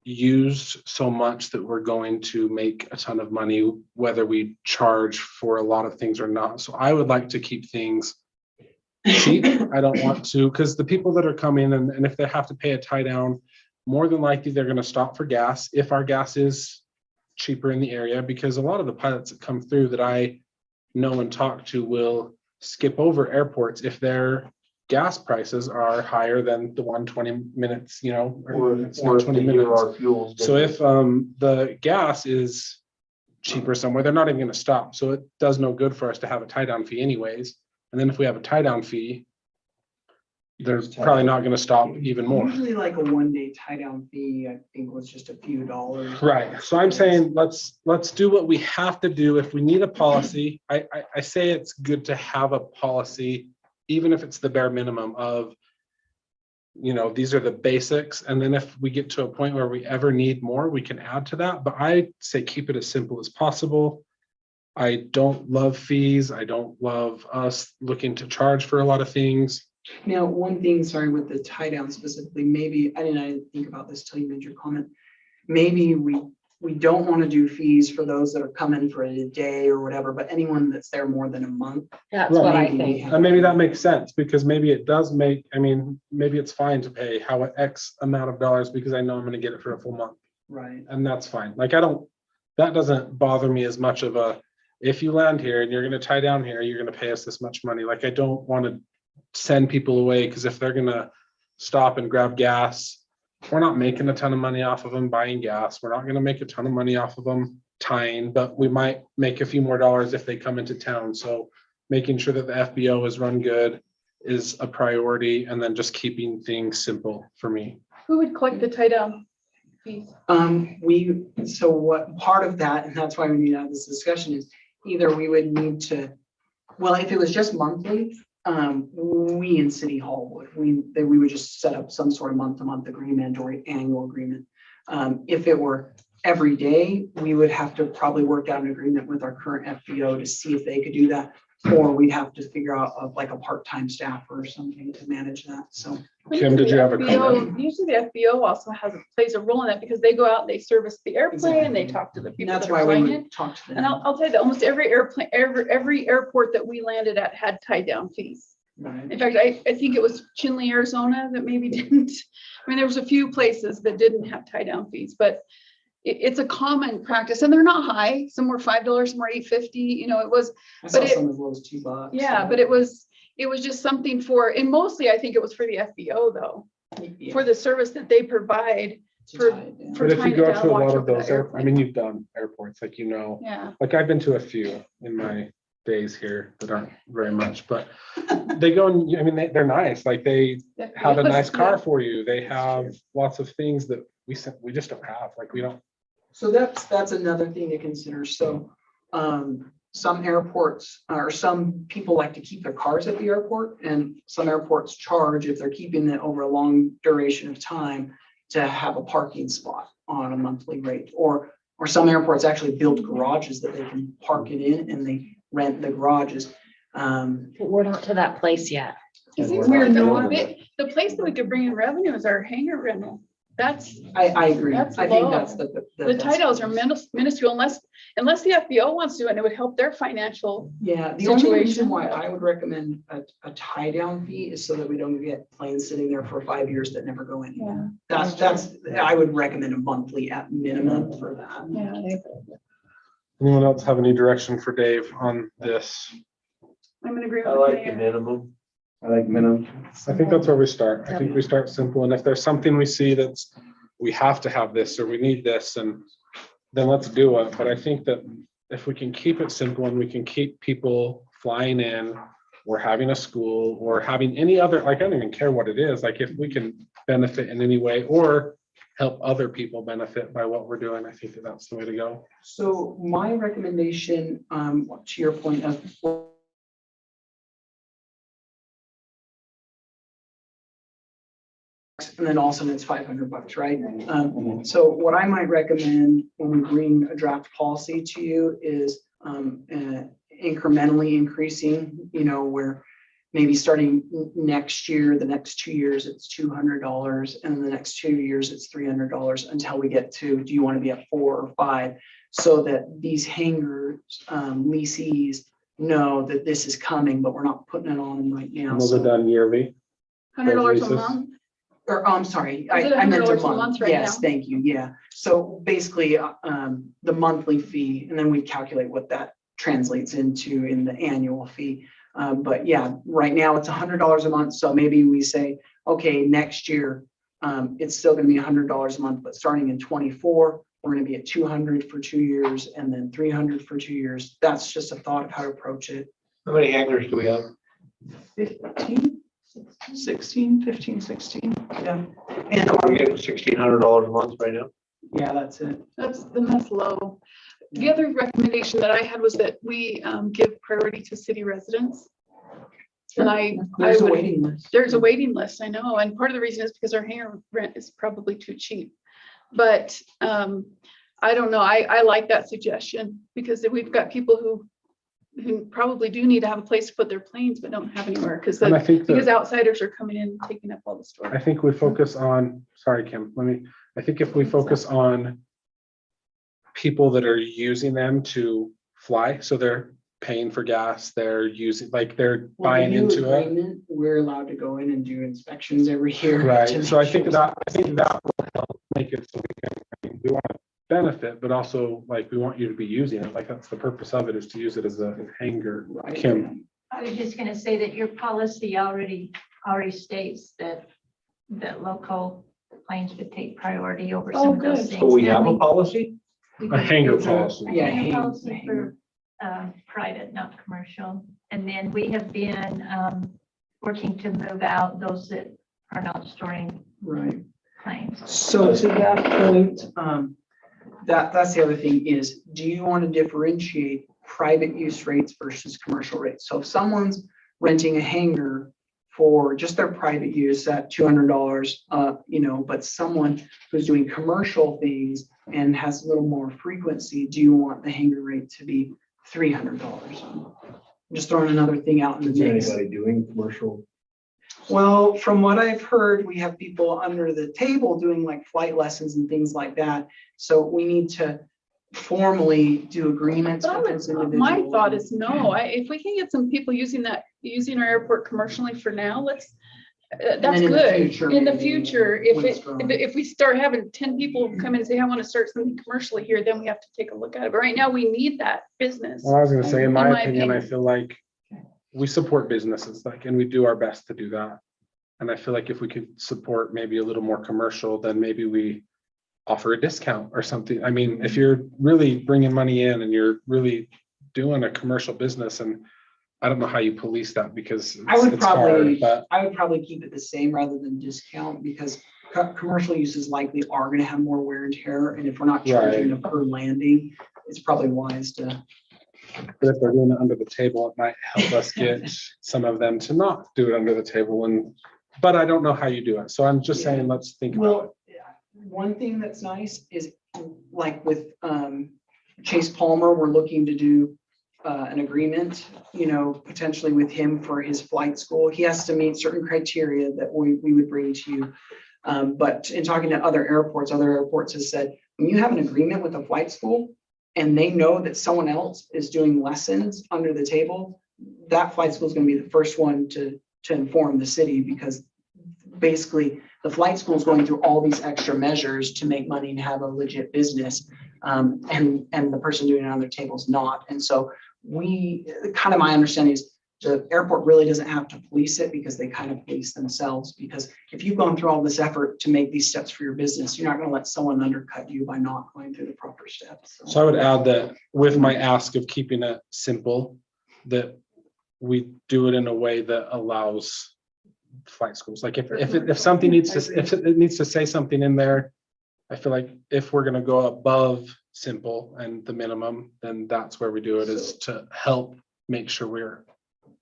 used so much that we're going to make a ton of money, whether we charge for a lot of things or not. So I would like to keep things cheap. I don't want to, because the people that are coming and if they have to pay a tie down, more than likely they're going to stop for gas if our gas is cheaper in the area, because a lot of the pilots that come through that I know and talk to will skip over airports if their gas prices are higher than the 120 minutes, Or it's if not they 20 hear minutes. our fuels. So if the gas is cheaper somewhere, they're not even going to stop. So it does no good for us to have a tie down fee anyways. And then if we have a tie down fee, they're probably not going to stop even more. Usually like a 1-day tie down fee, I think was just a few dollars. Right. So I'm saying let's do what we have to do. If we need a policy, I say it's good to have a policy, even if it's the bare minimum of, these are the basics. And then if we get to a point where we ever need more, we can add to that. But I say keep it as simple as possible. I don't love fees. I don't love us looking to charge for a lot of things. Now, one thing, sorry, with the tie down specifically, maybe, I didn't think about this till you made your comment. Maybe we don't want to do fees for those that are coming for a day or whatever, but anyone that's there more than a month. That's what I maybe we think. have- And maybe that makes sense, because maybe it does maybe it's fine to pay X amount of dollars because I know I'm gonna get it for a full month. Right. And that's fine. Like that doesn't bother me as much of if you land here and you're gonna tie down here, you're gonna pay us this much money. Like I don't want to send people away, because if they're gonna stop and grab gas, we're not making a ton of money off of them buying gas. We're not going to make a ton of money off of them tying, but we might make a few more dollars if they come into town. So making sure that the FBO is run good is a priority, and then just keeping things simple for me. Who would collect the tie down fees? So what part of that, and that's why we need to have this discussion, is either we would need to, well, if it was just monthly, we in City Hall we would just set up some sort of month-to-month agreement or annual agreement. If it were every day, we would have to probably work out an agreement with our current FBO to see if they could do that, or we'd have to figure out like a part-time staffer or something to manage that. So Kim, did you have a comment? Usually the FBO also plays a role in that, because they go out and they service the airplane and they talk to the people that's that why are we flying would in. talk to them. And I'll tell you that almost every airplane, every airport that we landed at had tie down fees. Right. In fact, I think it was Chinle, Arizona that maybe didn't. I mean, there was a few places that didn't have tie down fees, but it's a common practice, and they're not high. Some were $5, some were $8.50. It was. I saw but some as low as $2. Yeah, but it was just something for, and mostly I think it was for the FBO though, Yeah. for the service that they provide for But if you tying it go down, to a watch lot of over the those, airplane. you've done airports, like, Yeah. like I've been to a few in my days here that aren't very much, but they go and they're nice. Like they have a nice car for you. They have lots of things that we just don't have. Like we don't. So that's another thing to consider. So some airports or some people like to keep their cars at the airport, and some airports charge, if they're keeping it over a long duration of time, to have a parking spot on a monthly rate. Or some airports actually build garages that they can park it in, and they rent the garages. But we're not to that place yet. It's weird though. The place that we could bring in revenue is our hangar rental. I agree. That's I think low. that's The tie downs are minuscule unless the FBO wants to, and it would help their financial. Yeah, the only reason situation. why I would recommend a tie down fee is so that we don't get planes sitting there for 5 years that never go anywhere. That's I would recommend a monthly at minimum for that. Yeah. Anyone else have any direction for Dave on this? I'm in agreement. I with like the Mayor. minimum. I like minimum. I think that's where we start. I think we start simple, and if there's something we see that's, we have to have this, or we need this, and then let's do it. But I think that if we can keep it simple and we can keep people flying in, or having a school, or having any other, like, I don't even care what it is, like, if we can benefit in any way, or help other people benefit by what we're doing, I think that that's the way to go. So my recommendation, to your point of and then also it's $500, right? So what I might recommend when we bring a draft policy to you is incrementally increasing, you know, where maybe starting next year, the next 2 years, it's $200, and then the next 2 years, it's $300 until we get to, do you want to be at 4 or 5? So that these hangars, leasees know that this is coming, but we're not putting it on them right now. And those are done yearly. $100 a leases? month. Or, I'm sorry, Is it I meant $100 a month right Yes, now? thank you, yeah. So basically, the monthly fee, and then we calculate what that translates into in the annual fee. But yeah, right now it's $100 a month, so maybe we say, okay, next year, it's still gonna be $100 a month, but starting in 24, we're gonna be at 200 for 2 years, and then 300 for 2 years. That's just a thought of how to approach it. How many hangars do we have? 15, 16, 15, 16, yeah. And We're getting $1,600 a month right now. yeah, that's it. That's low. The other recommendation that I had was that we give priority to city residents. And There's a would- waiting list. There's a waiting list, I know, and part of the reason is because our hangar rent is probably too cheap. But I don't know, I like that suggestion, because we've got people who probably do need to have a place to put their planes, but don't have anywhere, And I think because that, outsiders are coming in and taking up all the I storage. think we focus on, sorry, Kim, I think if we focus on people that are using them to fly, so they're paying for gas, they're using, like, they're Well, the buying new into it. agreement, we're allowed to go in and do inspections every year. Right, to so I make think sure- that will help make it so we want to benefit, but also, like, we want you to be using it, like, that's the purpose of it, is to use it as a hangar. Right. Kim, I was just gonna say that your policy already states that local planes would take priority over some of those good. things. So we And have a policy? a hangar It's a- policy. Yeah, hangar hangar- policy for private, not commercial. And then we have been working to move out those that are not storing Right. planes. So to that point, that's the other thing is, do you want to differentiate private use rates versus commercial rates? So if someone's renting a hangar for just their private use at $200, you know, but someone who's doing commercial things and has a little more frequency, do you want the hangar rate to be $300? I'm just throwing another thing out in Is the there mix. anybody doing commercial? Well, from what I've heard, we have people under the table doing like flight lessons and things like that. So we need to formally do agreements with those individuals. My thought is no, if we can get some people using our airport commercially for now, that's then in the good. future, In the maybe future, when it's growing. if we start having 10 people come in and say, I want to start something commercially here, then we have to take a look at it. But right now, we need that business. Well, I was gonna say, in my my opinion, I opinion. feel like we support businesses, like, and we do our best to do that. And I feel like if we could support maybe a little more commercial, then maybe we offer a discount or something. I mean, if you're really bringing money in and you're really doing a commercial business, and I don't know how you police that, because I would it's hard, probably, but I would probably keep it the same rather than discount, because commercial uses likely are gonna have more wear and tear, and if we're not charging a per landing, it's probably wise to. but if they're doing it under the table, it might help us get some of them to not do it under the table. And, but I don't know how you do it. So I'm just saying, let's think about it. Well, one thing that's nice is, like with Chase Palmer, we're looking to do an agreement, you know, potentially with him for his flight school. He has to meet certain criteria that we would bring to you. But in talking to other airports have said, when you have an agreement with a flight school and they know that someone else is doing lessons under the table, that flight school is going to be the first one to inform the city, because basically the flight school is going through all these extra measures to make money and have a legit business. And the person doing it on their table is not. And so kind of my understanding is the airport really doesn't have to police it because they kind of police themselves. Because if you've gone through all this effort to make these steps for your business, you're not going to let someone undercut you by not going through the proper steps. So I would add that with my ask of keeping it simple, that we do it in a way that allows flight schools. Like if something needs to, if it needs to say something in there, I feel like if we're gonna go above simple and the minimum, then that's where we do it, is to help make sure we're.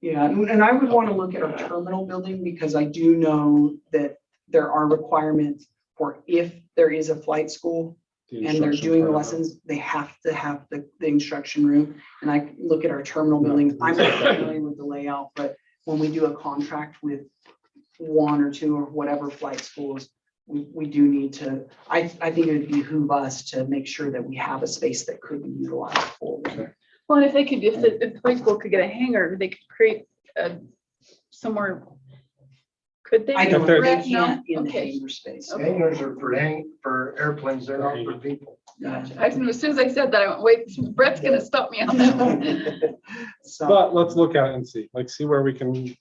Yeah, and I would want to look at our terminal building because I do know that there are requirements for if there is a flight school and they're doing the lessons, they have to have the instruction room. And I look at our terminal building, I'm not familiar with the layout, but when we do a contract with one or two or whatever flight schools, we do need to, I think it would behoove us to make sure that we have a space that could be utilized for them. Well, and if they could, if the flight school could get a hangar, they could create somewhere. Could they? I don't, they Brett? No? can't in the Okay. hangar space. Hangars are for airplanes, they're not for people. Gotcha. As soon as I said that, I went, wait, Brett's gonna stop me on that one. So, But let's look at it and see where we can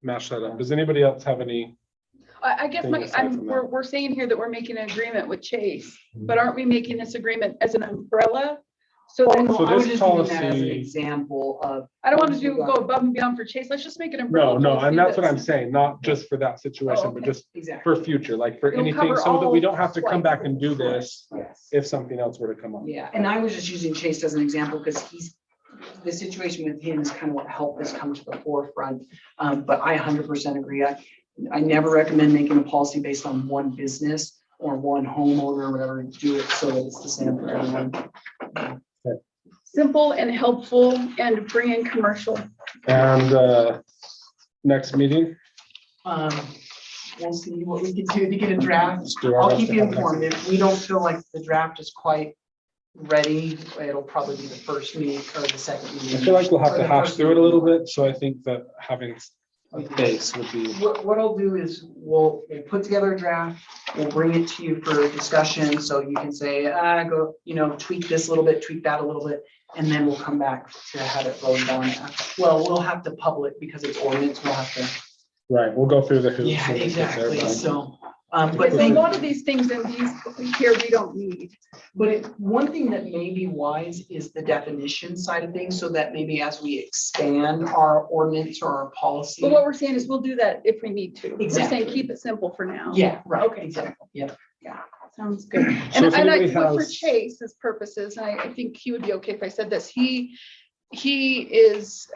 match that up. Does anybody else have any? I guess Thing aside from that. we're saying here that we're making an agreement with Chase, but aren't we making this agreement as an umbrella? So oh, that, no, So I was this just using that as an policy- example of. I don't want to go above and beyond for Chase. Let's just make an umbrella. No, policy and that's what I'm that's- saying, not just for that situation, Oh, but okay. just Exactly. for future, like for It'll anything, cover so that we all don't have to come back and do this Yes. if something else were to come up. Yeah, and I was just using Chase as an example because the situation with him is kind of what helped this come to the forefront. But I 100% agree. I never recommend making a policy based on one business or one homeowner or whatever. Do it so that it's the same for everyone. Simple and helpful and bring in commercial. And next meeting, We'll see what we can do to get a draft. let's do our I'll best keep to you have next informed. meeting. If we don't feel like the draft is quite ready, it'll probably be the first meeting or the second meeting. I feel like we'll have Or to the hash first through it a little meeting. bit, so I think that having a base would be. What I'll do is we'll put together a draft, we'll bring it to you for discussion, so you can say, go, tweak this a little bit, tweak that a little bit, and then we'll come back to have it voted on. Well, we'll have to public because it's ordinance, we'll have to. Right, we'll go through the hoops. Yeah, and get there, exactly, but- so, But but a lot of these things in these here, we don't need. one thing that may be wise is the definition side of things, so that maybe as we expand our ordinance or our policy. But what we're saying is we'll do that if we need to. We're saying Exactly. keep it simple for now. Yeah, right. Okay. Exactly, yeah. Sounds good. So And if I anybody for has- Chase's purposes, and I think he would be okay if I said this, he is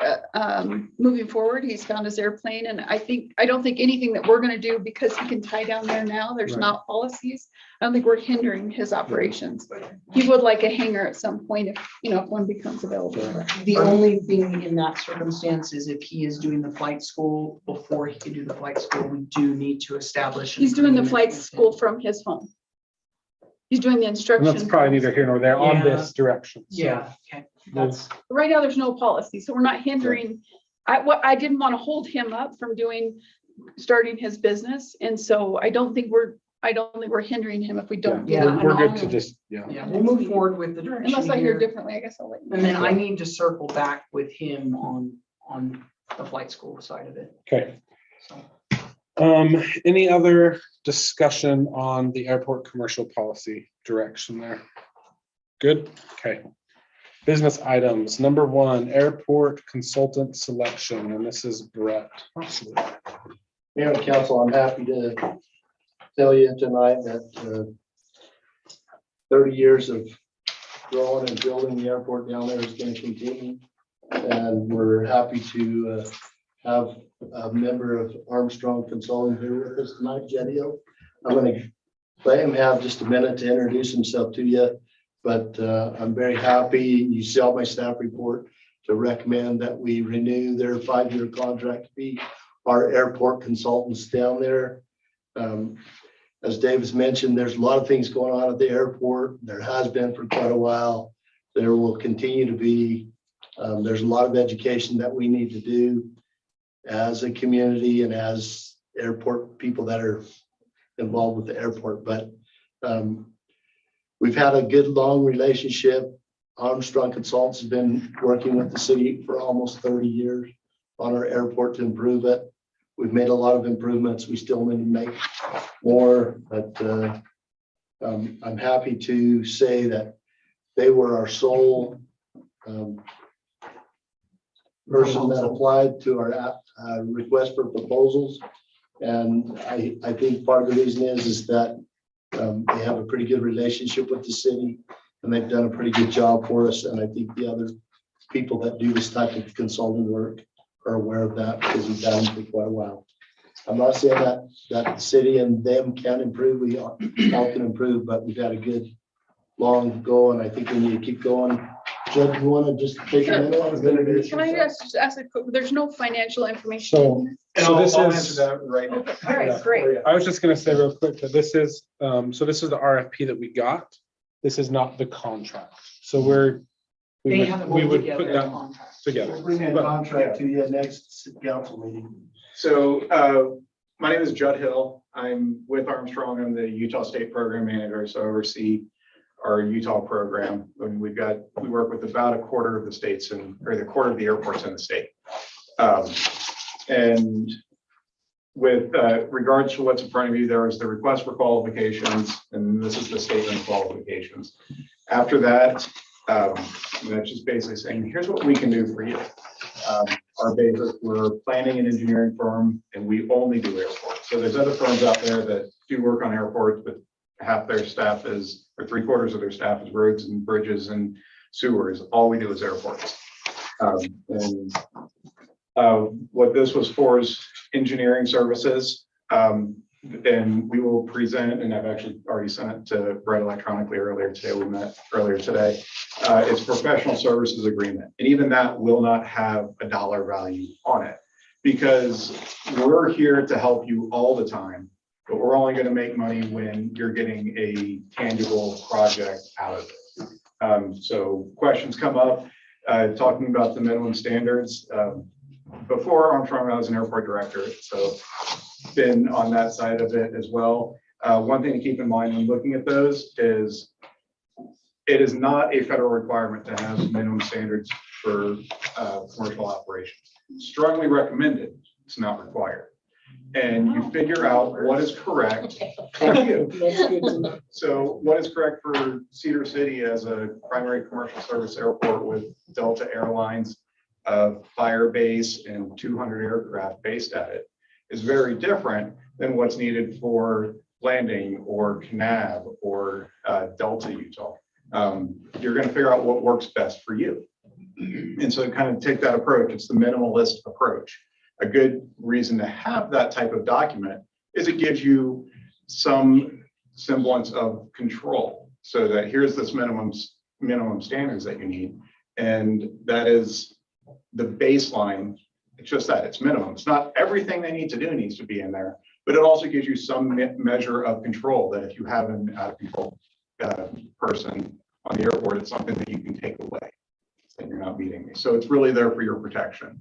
moving forward. He's found his airplane, and I don't think anything that we're gonna do because he can tie down there now, there's Right. not policies. I don't think we're hindering his operations. He would like a hangar at some point if one becomes available. The only thing in that circumstance is if he is doing the flight school, before he can do the flight school, we do need to establish. an He's doing the agreement flight with him. school from his home. He's doing the And instruction. that's probably neither here nor there on Yeah. this direction. So Yeah, okay. That's, Right now, there's no policy, so we're not hindering. I didn't want to hold him up from starting his business, and so I don't think we're hindering him if we don't. do Yeah, that. We're good to just, yeah, we'll move forward with the direction Unless I hear here. differently, I guess I'll let you know. And then I need to circle back with him on the flight school side of it. Okay. So. Any other discussion on the airport commercial policy direction there? Good, okay. Business items, number 1, airport consultant selection, and this is Brett. Mayor and council, I'm happy to tell you tonight that 30 years of growing and building the airport down there is going to continue. And we're happy to have a member of Armstrong Consulting here with us tonight, Jedio. I'm going to let him have just a minute to introduce himself to you. But I'm very happy, you saw my staff report, to recommend that we renew their 5-year contract to be our airport consultants down there. As Davis mentioned, there's a lot of things going on at the airport. There has been for quite a while. There will continue to be. There's a lot of education that we need to do as a community and as airport people that are involved with the airport. But we've had a good, long relationship. Armstrong Consultants has been working with the city for almost 30 years. on our airport to improve it. We've made a lot of improvements. We still need to make more, but I'm happy to say that they were our sole person that applied to our request for proposals. And I think part of the reason is that they have a pretty good relationship with the city and they've done a pretty good job for us. And I think the other people that do this type of consulting work are aware of that because we've done it for quite a while. I'm not saying that the city and them can improve, we all can improve, but we've had a good long go and I think we need to keep going. Judd, you want to just take a minute? Can I just ask a quick, there's no financial information? So, And this I'll is, answer that right now. Okay, all right, great. I was just gonna say real quick that this is the RFP that we got. This is not the contract. So we would put that together. We'll bring a contract to you next council meeting. So my name is Judd Hill. I'm with Armstrong. I'm the Utah State Program Manager, so I oversee our Utah program. And we work with about a quarter of the states or the quarter of the airports in the state. And with regards to what's in front of you, there is the request for qualifications, and this is the statement of qualifications. After that, that's just basically saying, here's what we can do for you. Our basis, we're a planning and engineering firm, and we only do airports. So there's other firms out there that do work on airports, but half their staff is, or 3/4 of their staff is roads and bridges and sewers. All we do is airports. What this was for is engineering services. And we will present, and I've actually already sent it to Brett electronically earlier today. We met earlier today. It's professional services agreement. And even that will not have a dollar value on it because we're here to help you all the time, but we're only going to make money when you're getting a tangible project out of it. So questions come up, talking about the minimum standards. Before Armstrong, I was an airport director, so been on that side of it as well. One thing to keep in mind when looking at those is it is not a federal requirement to have minimum standards for commercial operations. Strongly recommended, it's not required. And you figure out what is correct for you. So what is correct for Cedar City as a primary commercial service airport with Delta Airlines, fire base and 200 aircraft based at it is very different than what's needed for landing or CNAB or Delta Utah. You're going to figure out what works best for you. And so kind of take that approach. It's the minimalist approach. A good reason to have that type of document is it gives you some semblance of control so that here's this minimum standards that you need. And that is the baseline. It's just that it's minimum. It's not everything they need to do needs to be in there, but it also gives you some measure of control that if you have an out of control person on the airport, it's something that you can take away and you're not meeting me. So it's really there for your protection.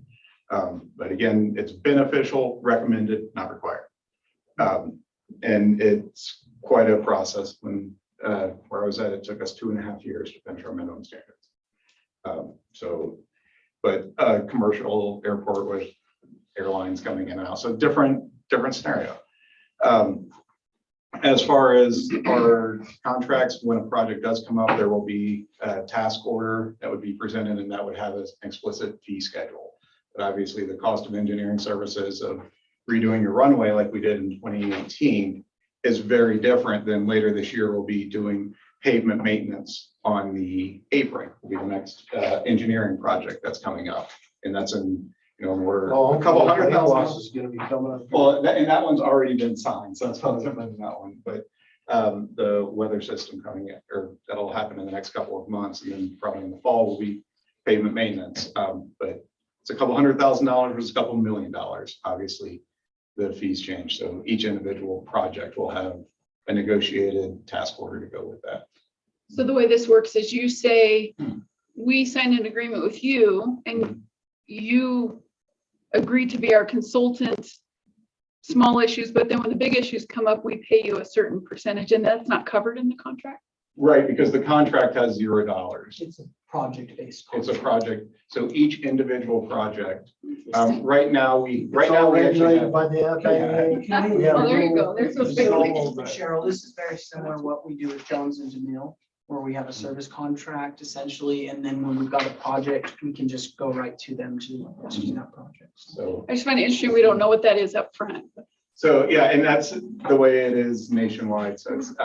But again, it's beneficial, recommended, not required. And it's quite a process. When where I was at, it took us 2.5 years to finish our minimum standards. But commercial airport with airlines coming in and out, so different scenario. As far as our contracts, when a project does come up, there will be a task order that would be presented, and that would have an explicit fee schedule. But obviously, the cost of engineering services of redoing your runway like we did in 2018 is very different than later this year we'll be doing pavement maintenance on the apron. Will be the next engineering project that's coming up, and that's in we're a couple $100,000 is going to be coming up. Well, and that one's already been signed, so that's probably in that one. But the weather system coming in, or that'll happen in the next couple of months, and then probably in the fall will be pavement maintenance. But it's a couple $100,000 versus a couple $1 million. Obviously, the fees change, so each individual project will have a negotiated task order to go with that. So the way this works is you say, we signed an agreement with you and you agree to be our consultant, small issues, but then when the big issues come up, we pay you a certain percentage, and that's not covered in the contract? Right, because the contract has $0. It's a project-based. It's a project, so each individual project, right now, we regulated actually have. by the FAA. We have Oh, there you no go. There's those control, but- Cheryl, this is very similar to what we do with Jones and DeMille, where we have a service contract essentially, and then when we've got a project, we can just go right to them to do that project. So, I just find it interesting. We don't know what that is up front. so, yeah, and that's the way it is nationwide. So it's,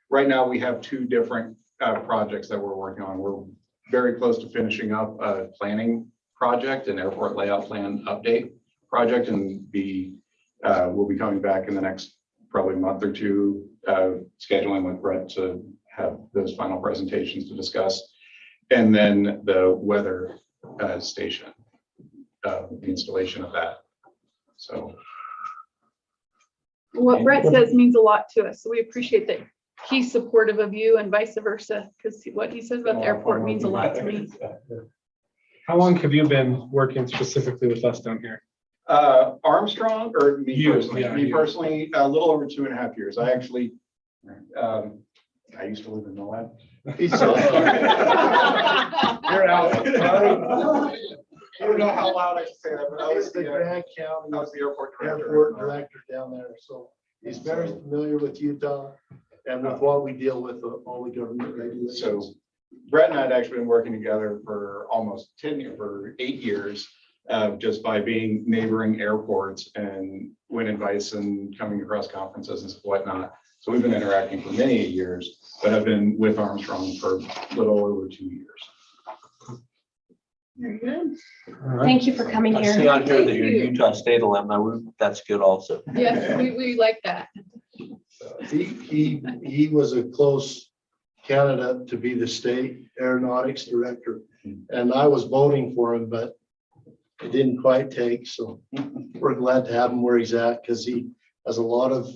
right now, we have 2 different projects that we're working on. We're very close to finishing up a planning project, an airport layout plan update project, and we'll be coming back in the next probably month or 2, scheduling with Brett to have those final presentations to discuss. And then the weather station, the installation of that. So. What Brett says means a lot to us. So we appreciate that he's supportive of you and vice versa, because what he says about the airport means a lot to me. How long have you been working specifically with us down here? Armstrong or me You, personally? yeah, Me you. personally, a little over 2.5 years. I actually, I used to live in Moab. He's so sorry. You're out. I don't know how loud I can say that, but I was the Grand County the airport director. airport director down there, so he's very familiar with Utah and with what we deal with, all the government regulations. So Brett and I had actually been working together for almost 8 years, just by being neighboring airports and winning advice and coming across conferences and whatnot. So we've been interacting for many years, but I've been with Armstrong for a little over 2 years. Very good. Thank you for coming I see here. on here that Thank you're you. Utah State alumni. That's good also. Yes, we like that. He was a close candidate to be the state aeronautics director, and I was voting for him, but it didn't quite take, so we're glad to have him where he's at, because he has a lot of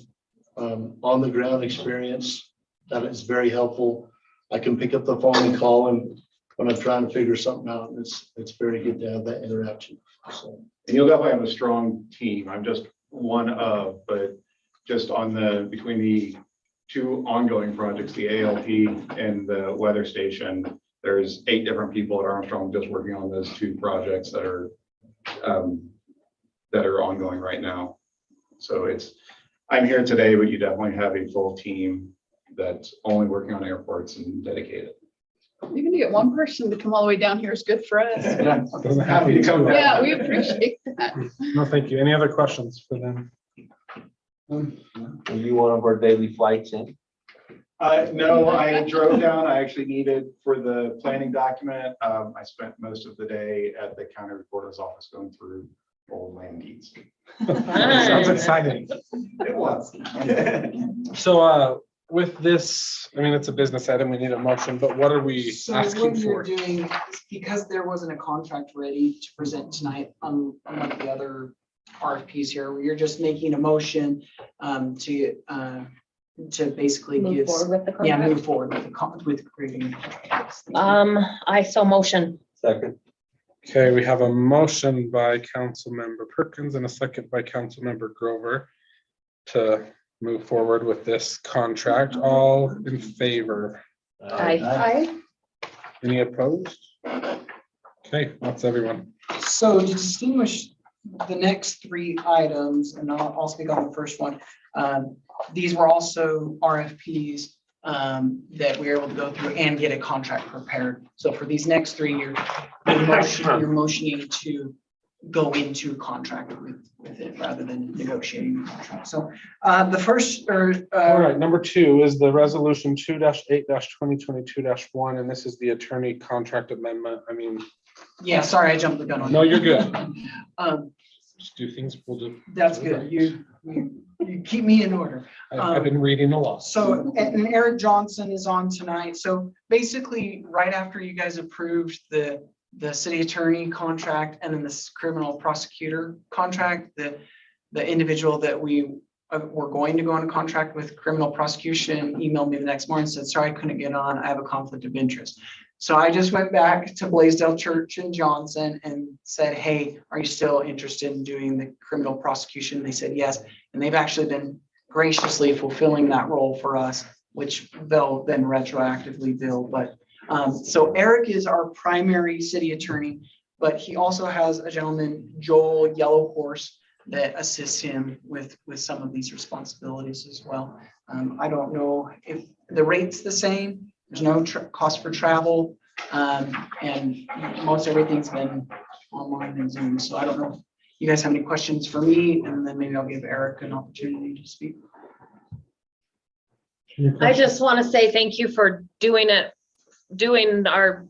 on the ground experience that is very helpful. I can pick up the phone and call him when I'm trying to figure something out, and it's very good to have that interaction. So, and you'll definitely have a strong team. I'm just one of, but just on between the 2 ongoing projects, the ALP and the weather station, there's 8 different people at Armstrong just working on those 2 projects that are ongoing right now. So I'm here today, but you definitely have a full team that's only working on airports and dedicated. Even to get one person to come all the way down here is good for us. Doesn't have to be coming Yeah, down. we appreciate that. No, thank you. Any other questions for them? Are you one of our daily flights in? No, I drove down. I actually needed for the planning document. I spent most of the day at the county recorder's office going through old land deeds. Sounds exciting. It was. So, with this, I mean, it's a business item. We need a motion, but what are we So asking what you're for? doing, because there wasn't a contract ready to present tonight, unlike the other RFPs here, where you're just making a motion to basically Move give. forward with the Yeah, contract. move forward with creating. I so motion. Second. Okay, we have a motion by Councilmember Perkins and a second by Councilmember Grover to move forward with this contract. All in favor? Aye. Any opposed? Okay, that's everyone. So to distinguish the next 3 items, and I'll speak on the first one. These were also RFPs that we were able to go through and get a contract prepared. So for these next 3, you're motioning to go into a contract with it rather than negotiating a contract. So the first All right, number 2 is the resolution 2-8-2022-1, and this is the attorney contract amendment. I mean, yeah, sorry, I jumped the gun on no, that. you're good. Um, Just do things. We'll do. That's good. You keep me in order. I've been reading a lot. So, and Eric Johnson is on tonight. So basically, right after you guys approved the city attorney contract and then this criminal prosecutor contract, the individual that we were going to go on a contract with criminal prosecution emailed me the next morning and said, sorry, I couldn't get on. I have a conflict of interest. So I just went back to Blaisdell Church in Johnson and said, hey, are you still interested in doing the criminal prosecution? They said yes. And they've actually been graciously fulfilling that role for us which they'll then retroactively bill. But so Eric is our primary city attorney, but he also has a gentleman, Joel Yellowhorse, that assists him with some of these responsibilities as well. I don't know if the rate's the same. There's no cost for travel. And most everything's been online and Zoom. So I don't know if you guys have any questions for me, and then maybe I'll give Eric an opportunity to speak. I just want to say thank you for doing our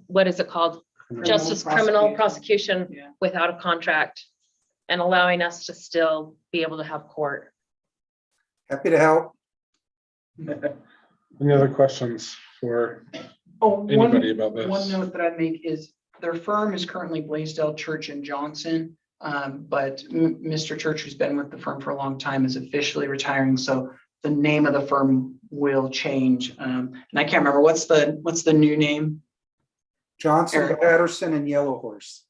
what is it called? Justice criminal prosecution Yeah. without a contract and allowing us to still be able to have court. Happy to help. Any other questions for Oh, anybody about one this? note that I'd make is their firm is currently Blaisdell Church and Johnson. But Mr. Church, who's been with the firm for a long time, is officially retiring. So the name of the firm will change. And I can't remember, what's the new name? Johnson, Eric. Patterson, and Yellowhorse.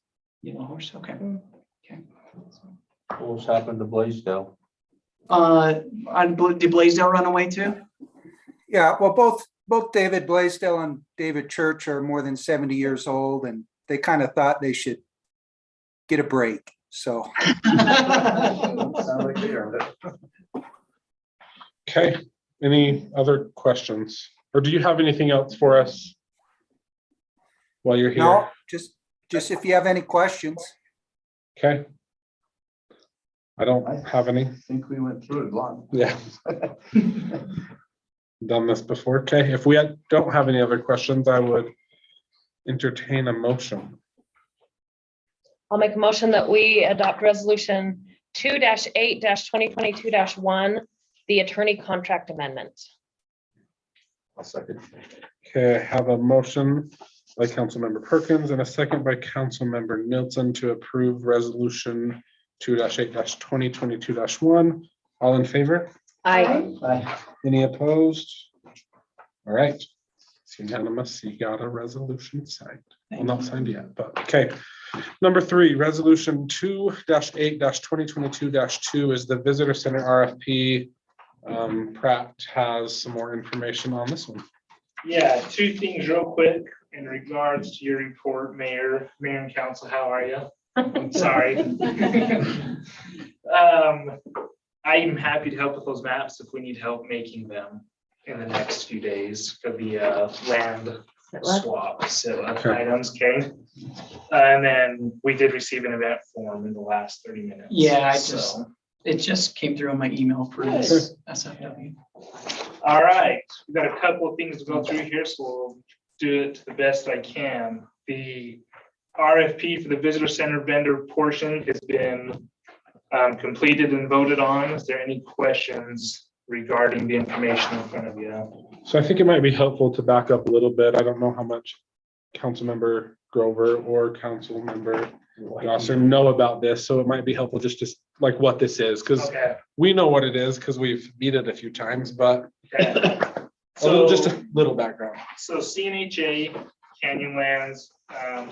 Yellowhorse, okay. Okay. What's happened to Blaisdell? Did Blaisdell run away too? Yeah, well, both David Blaisdell and David Church are more than 70 years old, and they kind of thought they should get a break. So Sound like they earned it. Okay, any other questions? Or do you have anything else for us while you're here? no, just if you have any questions. Okay. I don't have any. I think we went through it a lot. Yeah. Done this before. Okay, if we don't have any other questions, I would entertain a motion. I'll make a motion that we adopt resolution 2-8-2022-1, the attorney contract amendment. I'll second. Okay, I have a motion by Councilmember Perkins and a second by Councilmember Nielsen to approve resolution 2-8-2022-1. All in favor? Aye. Any opposed? All right, it's unanimous. You got a resolution signed. Well, not signed yet, but okay. Number 3, resolution 2-8-2022-2 is the visitor center RFP. Pratt has some more information on this one. Yeah, 2 things real quick in regards to your report, Mayor and Council, how are you? I'm sorry. I'm happy to help with those maps if we need help making them in the next few days for the land swap items, okay? And then we did receive an event form in the last 30 minutes. Yeah, so. it just came through on my email for this SFW. All right, we've got a couple of things to go through here, so we'll do it to the best I can. The RFP for the visitor center vendor portion has been completed and voted on. Is there any questions regarding the information in front of you? So I think it might be helpful to back up a little bit. I don't know how much Councilmember Grover or Councilmember Gosser know about this, so it might be helpful just to like what this is, because Okay. we know what it is because we've beat it a few times, but Okay. just a little background. So CNHA, Canyonlands,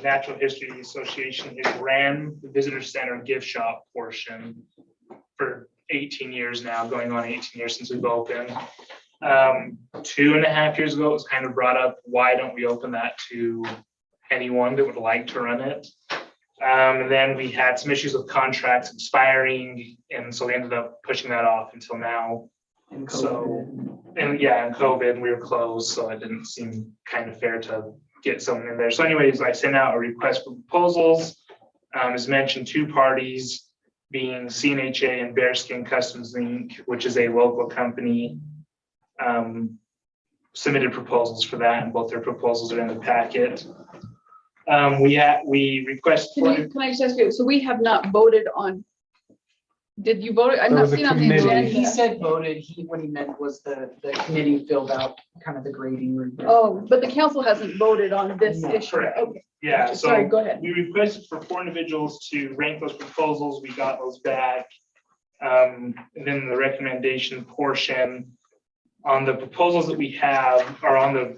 Natural History Association has ran the visitor center gift shop portion for 18 years now, going on 18 years since we've opened. 2.5 years ago, it was kind of brought up, why don't we open that to anyone that would like to run it? And then we had some issues with contracts expiring, and so we ended up pushing that off until now. And So, and yeah, and COVID, we were closed, so it didn't seem kind of fair to get someone in there. So anyways, I sent out a request for proposals. As mentioned, 2 parties being CNHA and Bearskin Customs Inc., which is a local company, submitted proposals for that, and both their proposals are in the packet. We requested. Can I just ask you, so we have not voted on, did you vote? I'm There not was a seeing on the committee. agenda. He said voted, what he meant was the committee filled out kind of the grading rubric. Oh, but the council hasn't voted on this No, issue. correct. Okay. Yeah, Gotcha. so Sorry, go ahead. we requested for 4 individuals to rank those proposals. We got those back. And then the recommendation portion on the proposals that we have are on the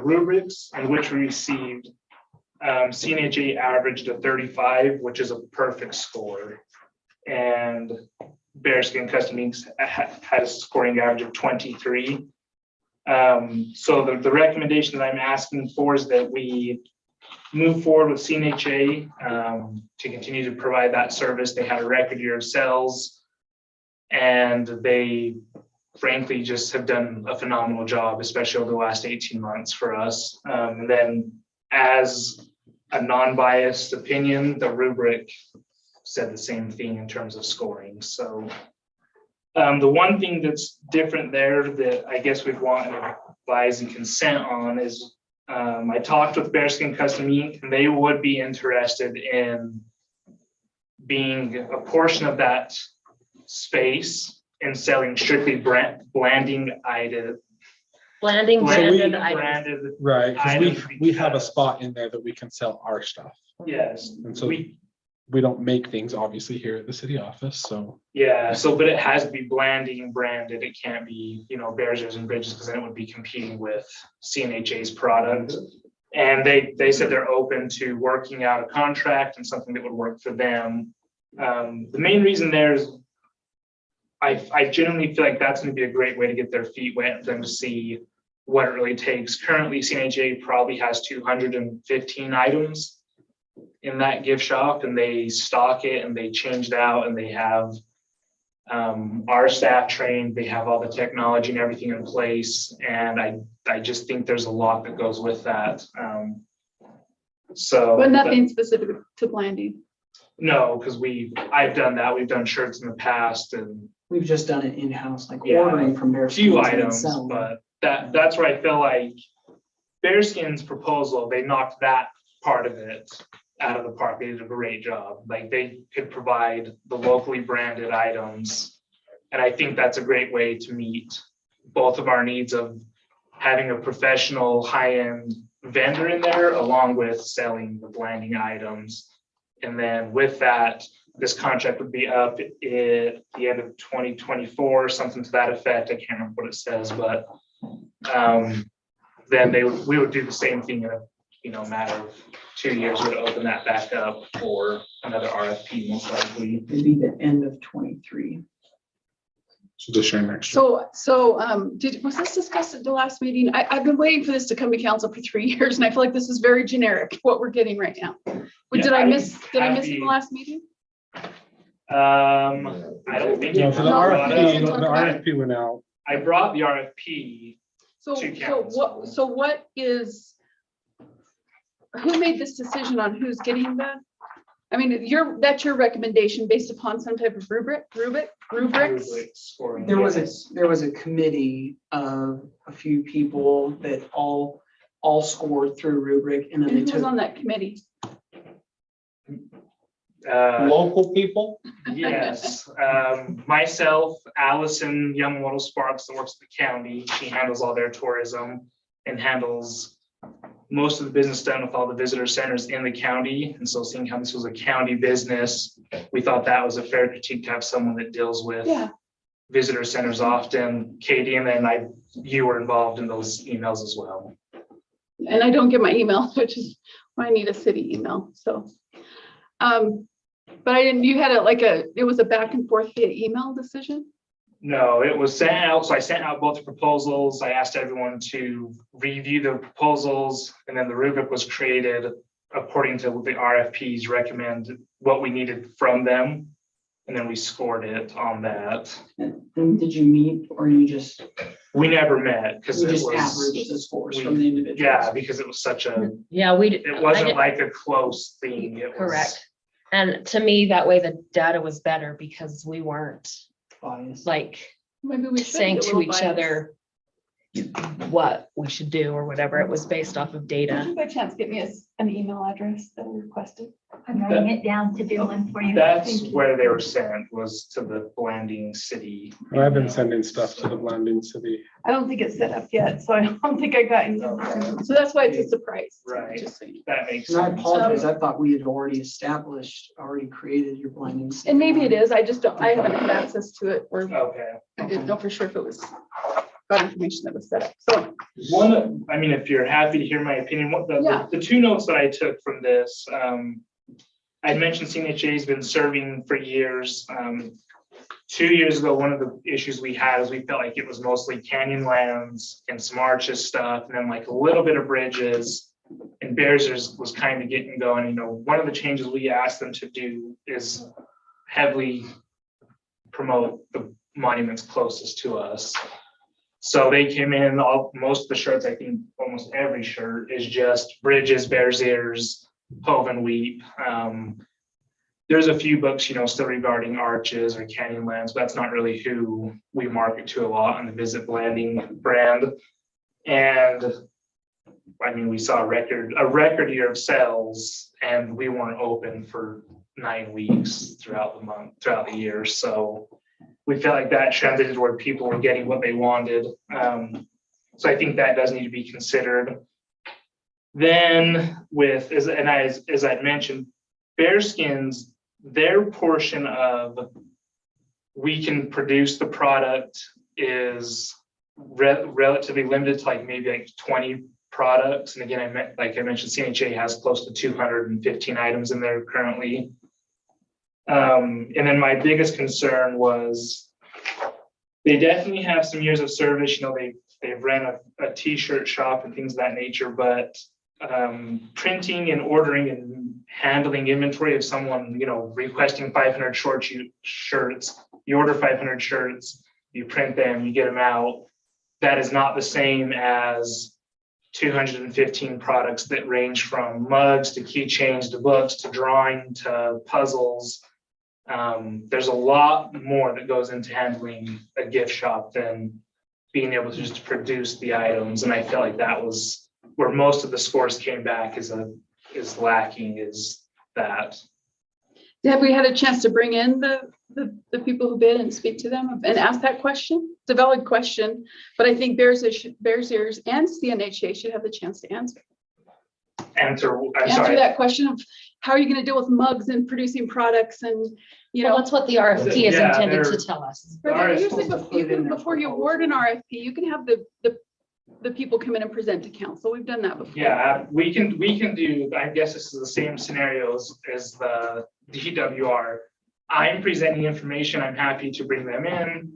rubrics in which we received. CNHA averaged a 35, which is a perfect score. And Bearskin Custom Inc. had a scoring average of 23. So the recommendation that I'm asking for is that we move forward with CNHA to continue to provide that service. They had a record year of sales, and they frankly just have done a phenomenal job, especially over the last 18 months for us. And then as a non-biased opinion, the rubric said the same thing in terms of scoring. So the one thing that's different there that I guess we'd want an advise and consent on is I talked with Bearskin Custom Inc. and they would be interested in being a portion of that space and selling strictly blanding items. Blanding branded items. Branded Right, items because we have a spot in there that we can sell our stuff. Yes, And so we don't make things obviously here at the city office, so. yeah, so, but it has to be blanding branded. It can't be, Bears, and Bridges, because then it would be competing with CNHA's product. And they said they're open to working out a contract and something that would work for them. The main reason there is I genuinely feel like that's going to be a great way to get their feet wet for them to see what it really takes. Currently, CNHA probably has 215 items in that gift shop, and they stock it and they change it out, and they have our staff trained, they have all the technology and everything in place. And I just think there's a lot that goes with that. But nothing specific to blanding. No, because I've done that. We've done shirts in the past, and We've just done it in-house, like Yeah, ordering from a Bearskin. few and then items, selling. but that's where I feel like Bearskin's proposal, they knocked that part of it out of the park. They did a great job. Like, they could provide the locally branded items. And I think that's a great way to meet both of our needs of having a professional high-end vendor in there, along with selling the blanding items. And then with that, this contract would be up at the end of 2024, something to that effect. I can't remember what it says, but then we would do the same thing in a matter of 2 years. We'd open that back up for another RFP, most likely. It'd be the end of 23. So this year, next year. So was this discussed at the last meeting? I've been waiting for this to come to council for 3 years, and I feel like this is very generic, what we're getting right now. Did I miss it in the last meeting? I don't think. No, so the No. RFP went out. I brought the RFP. Who made this decision on who's getting that? I mean, that's your recommendation based upon some type of rubrics? There was a committee of a few people that all scored through rubric, and then And they who was took on that committee? Local people? Yes, myself, Allison Yamamoto Sparks, that works at the county. She handles all their tourism and handles most of the business done with all the visitor centers in the county. And so, seeing how this was a county business, we thought that was a fair critique to have someone that deals with visitor centers often. Katie, and then you were involved in those emails as well. And I don't get my email, which is why I need a city email, so. But I didn't, you had it was a back and forth via email decision? No, it was sent out. So I sent out both the proposals. I asked everyone to review the proposals, and then the rubric was created according to the RFPs recommend what we needed from them. And then we scored it on that. And did you meet, or you just? We never met because You it just was. averaged the scores from the individuals. Yeah, because it was such a. Yeah, It wasn't like a close thing. It was. Correct. And to me, that way the data was better because we weren't biased. like Maybe we should saying be a to little each biased. other what we should do or whatever. It was based off of Would data. you by chance give me an email address that I requested? I'm writing it down to do one for you. That's Thank you. where they were sent, was to the Blanding City. I've been sending stuff to the Blanding City. I don't think it's set up yet, so I don't think I got any. So that's why it's a surprise. Right. Just so you know. That makes And I sense. apologize, I thought we had already created your blending. And maybe it is, I haven't had access to it, or Okay. I didn't know for sure if it was got information that was set up, so. If you're happy to hear my opinion, Yeah. the two notes that I took from this, I mentioned CNHA has been serving for years. 2 years ago, one of the issues we had is we felt like it was mostly canyonlands and some arches stuff, and then like a little bit of bridges. And Bears was kind of getting going. You know, one of the changes we asked them to do is heavily promote the monuments closest to us. So they came in, most of the shirts, I think almost every shirt is just bridges, Bears Ears, Hove and Weep. There's a few books, you know, still regarding arches or canyonlands, but that's not really who we market to a lot on the Visit Landing brand. And I mean, we saw a record year of sales, and we weren't open for 9 weeks throughout the year. So we felt like that transited toward people were getting what they wanted. So I think that does need to be considered. Then as I'd mentioned, Bearskins, their portion of we can produce the product is relatively limited to like maybe like 20 products. And again, I mentioned, CNHA has close to 215 items in there currently. And then my biggest concern was they definitely have some years of service. You know, they've ran a t-shirt shop and things of that nature, but printing and ordering and handling inventory of someone, you know, requesting 500 shirts, you order 500 shirts, you print them, you get them out. That is not the same as 215 products that range from mugs to keychains to books to drawing to puzzles. There's a lot more that goes into handling a gift shop than being able to just produce the items. And I felt like that was where most of the scores came back is lacking, is that. Have we had a chance to bring in the people who bid and speak to them and ask that question? It's a valid question, but I think Bears Ears and CNHA should have the chance to answer that question of how are you going to deal with mugs and producing products, and you know, that's what the RFP is intended to tell us. Before you award an RFP, you can have the people come in and present to council. We've done that before. Yeah, we can do, I guess this is the same scenarios as the DWR. I'm presenting information, I'm happy to bring them in.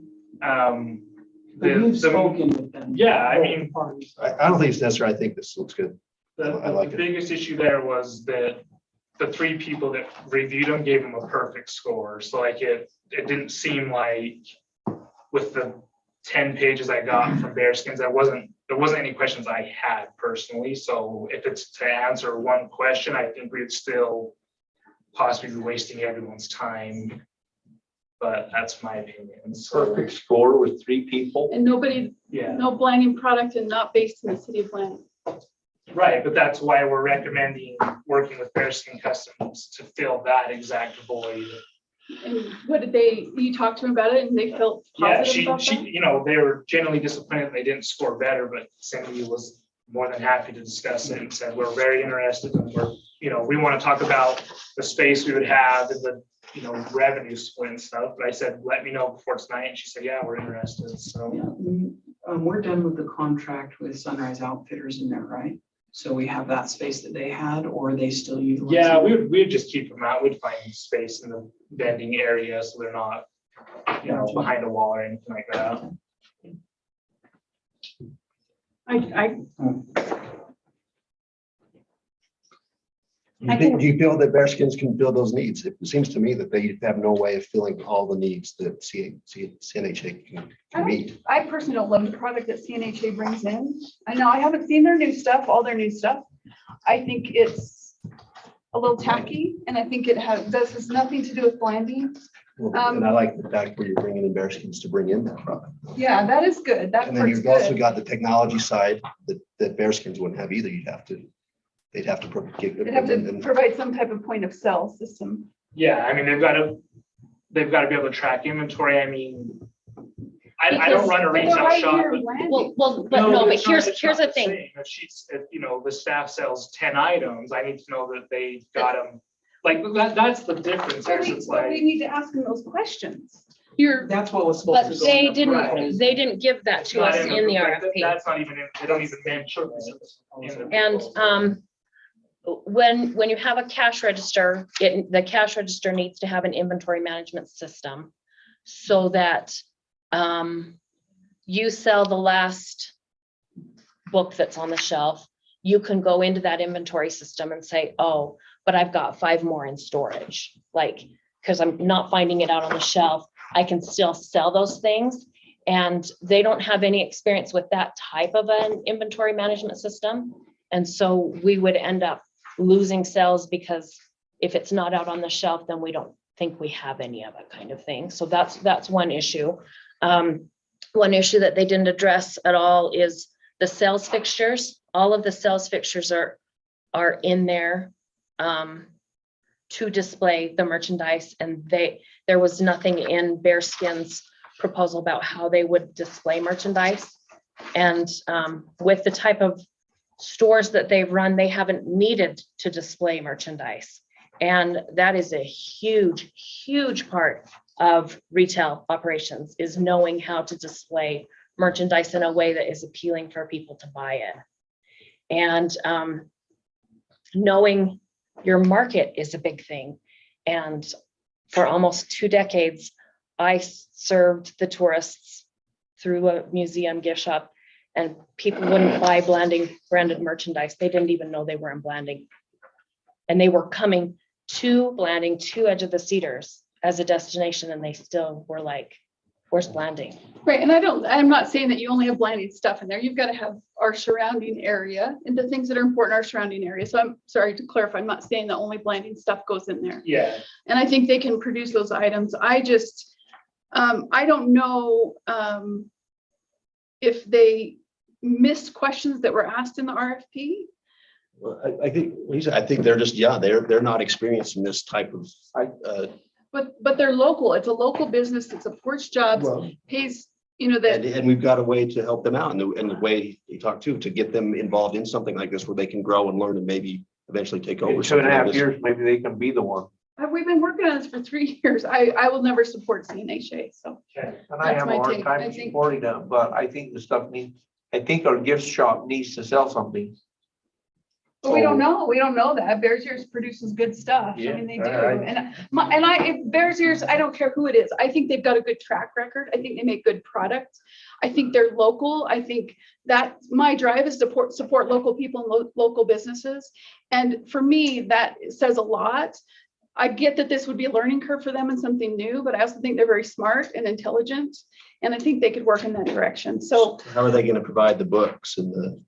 You've spoken with them. Yeah, I mean, I don't think it's necessary. I think this looks good. the biggest issue there was that the 3 people that reviewed them gave them a perfect score. So like it didn't seem like with the 10 pages I got from Bearskins, there wasn't any questions I had personally. So if it's to answer one question, I think we'd still possibly be wasting everyone's time. But that's my opinion. So, Perfect score with 3 people. And nobody, yeah, no Blanding product and not based in the city of Blanding. right. But that's why we're recommending working with Bearskin Customs to fill that exact void. And what did you talked to them about it and they felt positive about she, that? you know, they were generally disappointed they didn't score better, but Cindy was more than happy to discuss it and said, we're very interested and we want to talk about the space we would have and the, revenue split and stuff. But I said, let me know before tonight. And she said, yeah, we're interested. So yeah, we're done with the contract with Sunrise Outfitters in there, right? So we have that space that they had, or are they still utilizing? yeah, we'd just keep them out. We'd find space in the vending area so they're not, behind a wall or anything like that. Do you feel that Bearskins can fill those needs? It seems to me that they have no way of filling all the needs that CNHA can meet. I personally don't love the product that CNHA brings in. I know I haven't seen their new stuff, all their new stuff. I think it's a little tacky, and I think this has nothing to do with Blanding. Well, and I like the fact where you're bringing in Bearskins to bring in that product. Yeah, that is good. That And then part's you've also good. got the technology side that Bearskins wouldn't have either. They'd have to Provide some type of point of sale system. Yeah, I mean, they've got to be able to track inventory. I mean, I don't run a retail shop. But here's the thing. If the staff sells 10 items, I need to know that they got them. Like that's the difference. We need to ask them those questions. That's what was supposed But to go. they didn't give that to us in the RFP. That's not even, they don't even mention it. And when you have a cash register, the cash register needs to have an inventory management system. so that you sell the last book that's on the shelf, you can go into that inventory system and say, oh, but I've got 5 more in storage. Like, because I'm not finding it out on the shelf, I can still sell those things. And they don't have any experience with that type of an inventory management system. And so we would end up losing sales because if it's not out on the shelf, then we don't think we have any of it, kind of thing. So that's one issue. One issue that they didn't address at all is the sales fixtures. All of the sales fixtures are in there to display the merchandise, and there was nothing in Bearskin's proposal about how they would display merchandise. And with the type of stores that they've run, they haven't needed to display merchandise. And that is a huge, huge part of retail operations, is knowing how to display merchandise in a way that is appealing for people to buy it. And knowing your market is a big thing. And for almost 2 decades, I served the tourists through a museum gift shop, and people wouldn't buy branded merchandise. They didn't even know they were in Blanding. And they were coming to Blanding, to Edge of the Cedars as a destination, and they still were like, where's Blanding? Right, and I'm not saying that you only have Blanding stuff in there. You've got to have our surrounding area and the things that are important in our surrounding area. So I'm sorry to clarify, I'm not saying that only Blanding stuff goes in there. Yeah. And I think they can produce those items. I just, I don't know if they missed questions that were asked in the RFP. Well, I think, Lisa, I think they're just, yeah, they're not experienced in this type of, But they're local. It's a local business that supports jobs, Well, pays, you know, that. and we've got a way to help them out, and the way you talk to get them involved in something like this where they can grow and learn and maybe eventually take over. In 2.5 something like this. years, maybe they can be the one. We've been working on this for 3 years. I will never support CNHA, so. And I That's have my a hard take. time I think- supporting them, but I think the stuff I think our gift shop needs to sell something. But we don't know. We don't know that. Bears Ears produces good stuff. I mean, they do. If Bears Ears, I don't care who it is. I think they've got a good track record. I think they make good products. I think they're local. I think that my drive is to support local people and local businesses. And for me, that says a lot. I get that this would be a learning curve for them and something new, but I also think they're very smart and intelligent. And I think they could work in that direction. So How are they going to provide the books and the?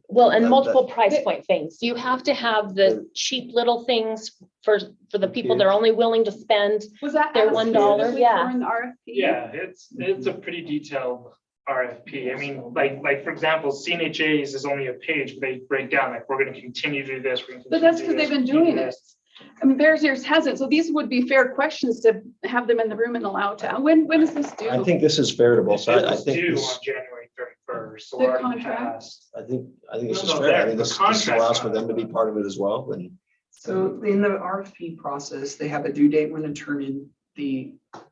Well, and multiple price point things. You have to have the cheap little things for the people that are only willing to spend was that their asked $1. specifically Yeah. for in the RFP? Yeah, it's a pretty detailed RFP. I mean, like for example, CNHA's is only a page, but they break down like, we're gonna continue to do this. But that's because they've been doing it. I mean, Bears Ears hasn't. So these would be fair questions to have them in the room and allow to. When is this due? I think this is fair to both sides. I It's think due this, on January 31st. So The we're already contract? past. I think this is No, fair. I the think this contract's allows for not them to be done. part of it as well. And So in the RFP process, they have a due date when to turn in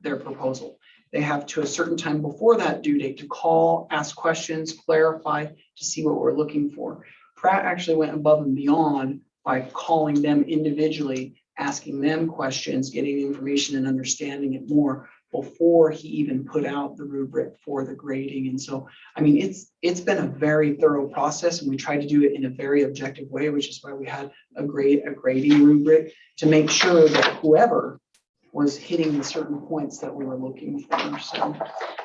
their proposal. They have to a certain time before that due date to call, ask questions, clarify, to see what we're looking for. Pratt actually went above and beyond by calling them individually, asking them questions, getting information and understanding it more before he even put out the rubric for the grading. And so, I mean, it's been a very thorough process, and we try to do it in a very objective way, which is why we had a grading rubric to make sure that whoever was hitting the certain points that we were looking for. So,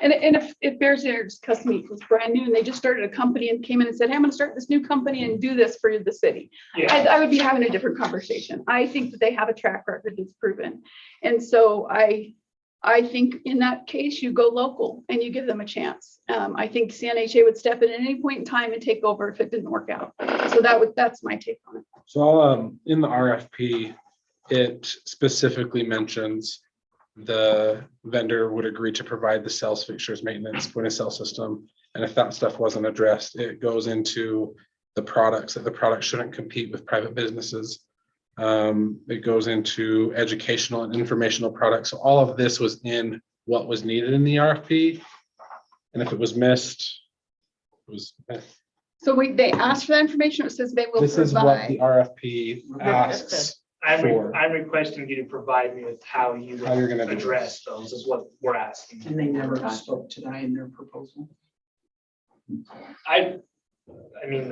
And if Bears Ears Custom Meat was brand new and they just started a company and came in and said, hey, I'm gonna start this new company and do this for the city, Yeah. I would be having a different conversation. I think that they have a track record that's proven. And so I think in that case, you go local and you give them a chance. I think CNHA would step in at any point in time and take over if it didn't work out. So that's my take on it. So in the RFP, it specifically mentions the vendor would agree to provide the sales fixtures, maintenance, point of sale system. And if that stuff wasn't addressed, it goes into the products, that the product shouldn't compete with private businesses. It goes into educational and informational products. So all of this was in what was needed in the RFP. And if it was missed, it was missed. So they asked for that information. It says they will This is what the provide. RFP asks I'm requesting you to provide me with how you How you're gonna do address those is what we're asking. And they never spoke to that in their proposal. I mean,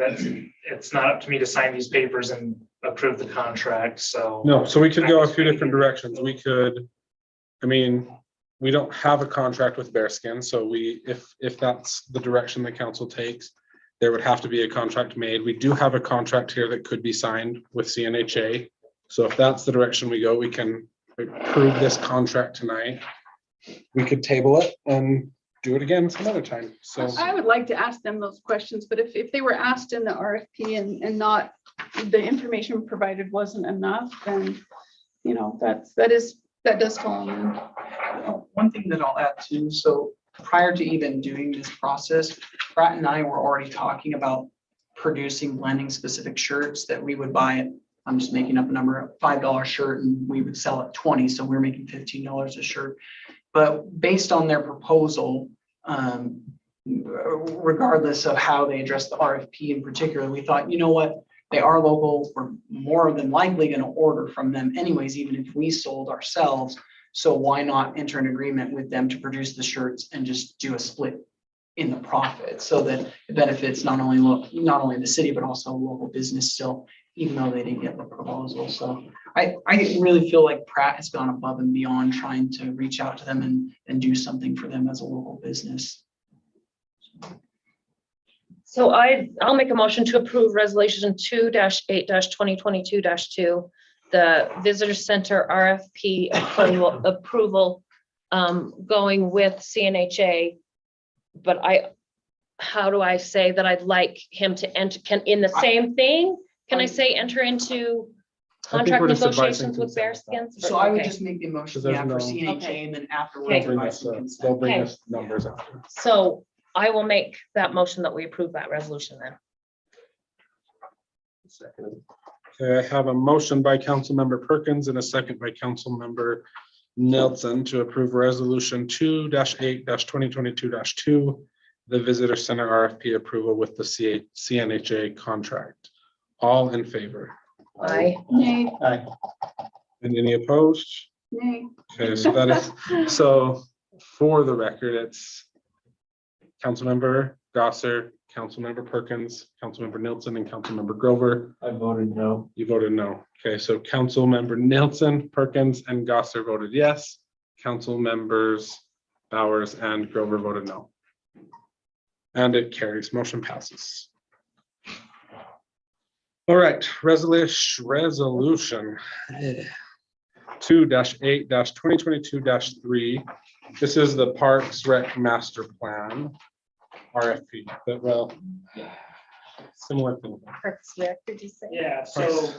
it's not up to me to sign these papers and approve the contract, so. No, so we could go a few different directions. We could, I mean, we don't have a contract with Bearskin, so if that's the direction the council takes, there would have to be a contract made. We do have a contract here that could be signed with CNHA. So if that's the direction we go, we can approve this contract tonight. We could table it and do it again some other time. So I would like to ask them those questions, but if they were asked in the RFP and not, the information provided wasn't enough, then, that does fall in. One thing that I'll add too, so prior to even doing this process, Pratt and I were already talking about producing blending specific shirts that we would buy at, I'm just making up a number, $5 shirt, and we would sell at 20, so we're making $15 a shirt. But based on their proposal, regardless of how they address the RFP in particular, we thought, you know what, they are local, we're more than likely going to order from them anyways, even if we sold ourselves. So why not enter an agreement with them to produce the shirts and just do a split in the profit, so that it benefits not only the city, but also local business still, even though they didn't get the proposal. So I really feel like Pratt has gone above and beyond trying to reach out to them and do something for them as a local business. So I'll make a motion to approve resolution 2-8-2022-2, the visitor center RFP approval going with CNHA. But how do I say that I'd like him to enter, in the same thing? Can I say enter into contract we're just negotiations advising with Bearskins? So I would Okay. just make the motion, There's yeah, for no- CNHA, Okay. and then afterwards. they'll bring provide us, some they'll consent. bring Okay. us numbers after. So I will make that motion that we approve that resolution then. Okay, I have a motion by Councilmember Perkins and a second by Councilmember Nelson to approve resolution 2-8-2022-2, the visitor center RFP approval with the CNHA contract. All in favor? Aye. Nay, And any opposed? nay. Okay, so that is, so for the record, it's Councilmember Gosser, Councilmember Perkins, Councilmember Nelson, and Councilmember Grover. I voted no. You voted no. Okay, so Councilmember Nelson, Perkins, and Gosser voted yes. Council members Bowers and Grover voted no. And it carries, motion passes. All right, resolution 2-8-2022-3. This is the Parks Rec Master Plan RFP, but well, similar thing. Parks Rec, did you say? Yeah, so,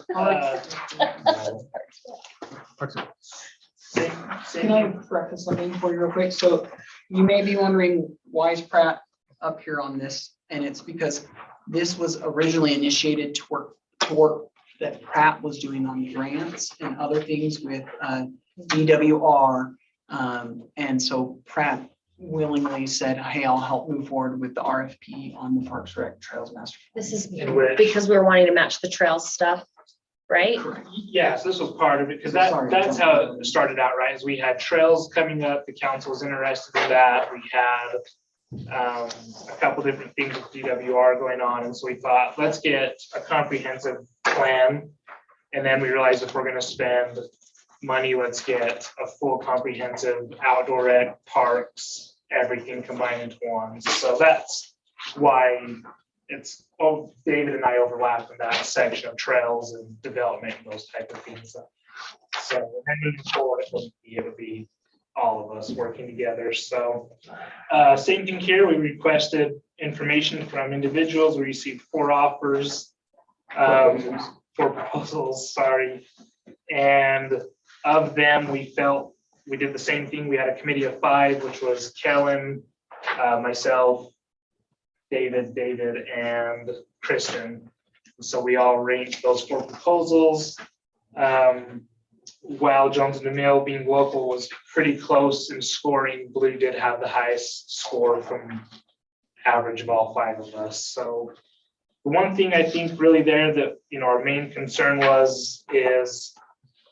same Can I preface something for you real quick? So you may be wondering, why is Pratt up here on this? And it's because this was originally initiated to work that Pratt was doing on grants and other things with DWR. And so Pratt willingly said, hey, I'll help move forward with the RFP on the Parks Rec Trails Master. This is In which- because we were wanting to match the trails stuff, right? yeah, so this was part of it, because Sorry. that's how it started out, right? Is we had trails coming up, the council was interested in that. We had a couple different things with DWR going on, and so we thought, let's get a comprehensive plan. And then we realized if we're gonna spend money, let's get a full comprehensive outdoor rec, parks, everything combined into one. So that's why it's, David and I overlap in that section of trails and development and those type of things. So then moving forward, it would be all of us working together. So same thing here, we requested information from individuals. We received 4 offers, 4 proposals, sorry. And of them, we felt we did the same thing. We had a committee of 5, which was Kellen, myself, David, and Kristen. So we all ranked those 4 proposals. While Jones and DeMille, being local, was pretty close in scoring, Blue did have the highest score from average of all 5 of us. So the one thing I think really there that, our main concern is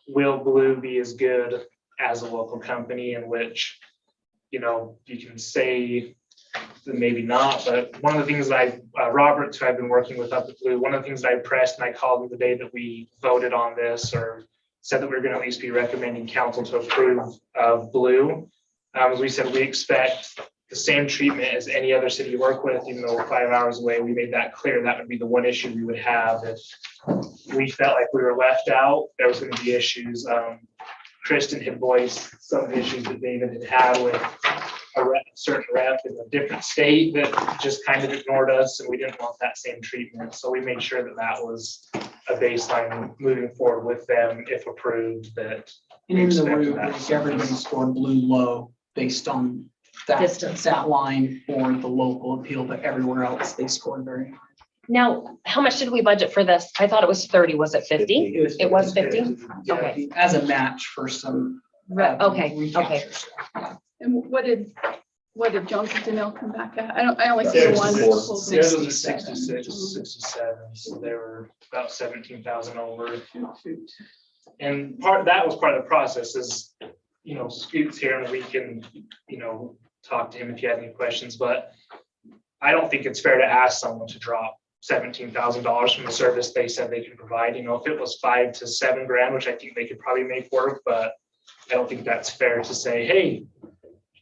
will Blue be as good as a local company, in which, you know, you can say that maybe not, but one of the things that Robert, who I've been working with up at Blue, one of the things that I pressed, and I called him the day that we voted on this, or said that we are going to at least be recommending council to approve of Blue. As we said, we expect the same treatment as any other city you work with, even though we're 5 hours away. We made that clear. That would be the one issue we would have if we felt like we were left out. There was going to be issues. Kristen had voiced some of the issues that David had with a certain rep in a different state that just kind of ignored us, and we didn't want that same treatment. So we made sure that that was a baseline moving forward with them, if approved, that. And in the expected rubric, that. everybody scored Blue low based on that line for the local appeal, but everywhere else they scored very high. Now, how much did we budget for this? I thought it was 30. Was it 50? It was 50? Okay. As a match for some. Okay, recaptures. And what did Johnson's email come back at? I only see the one. Theirs was a 67. 67, so they were about 17,000 over. And that was part of the process is, you know, Scoot's here and we can, you know, talk to him if you have any questions, but I don't think it's fair to ask someone to drop $17,000 from the service they said they can provide. You know, if it was $5 to $7 grand, which I think they could probably make work, but I don't think that's fair to say, hey,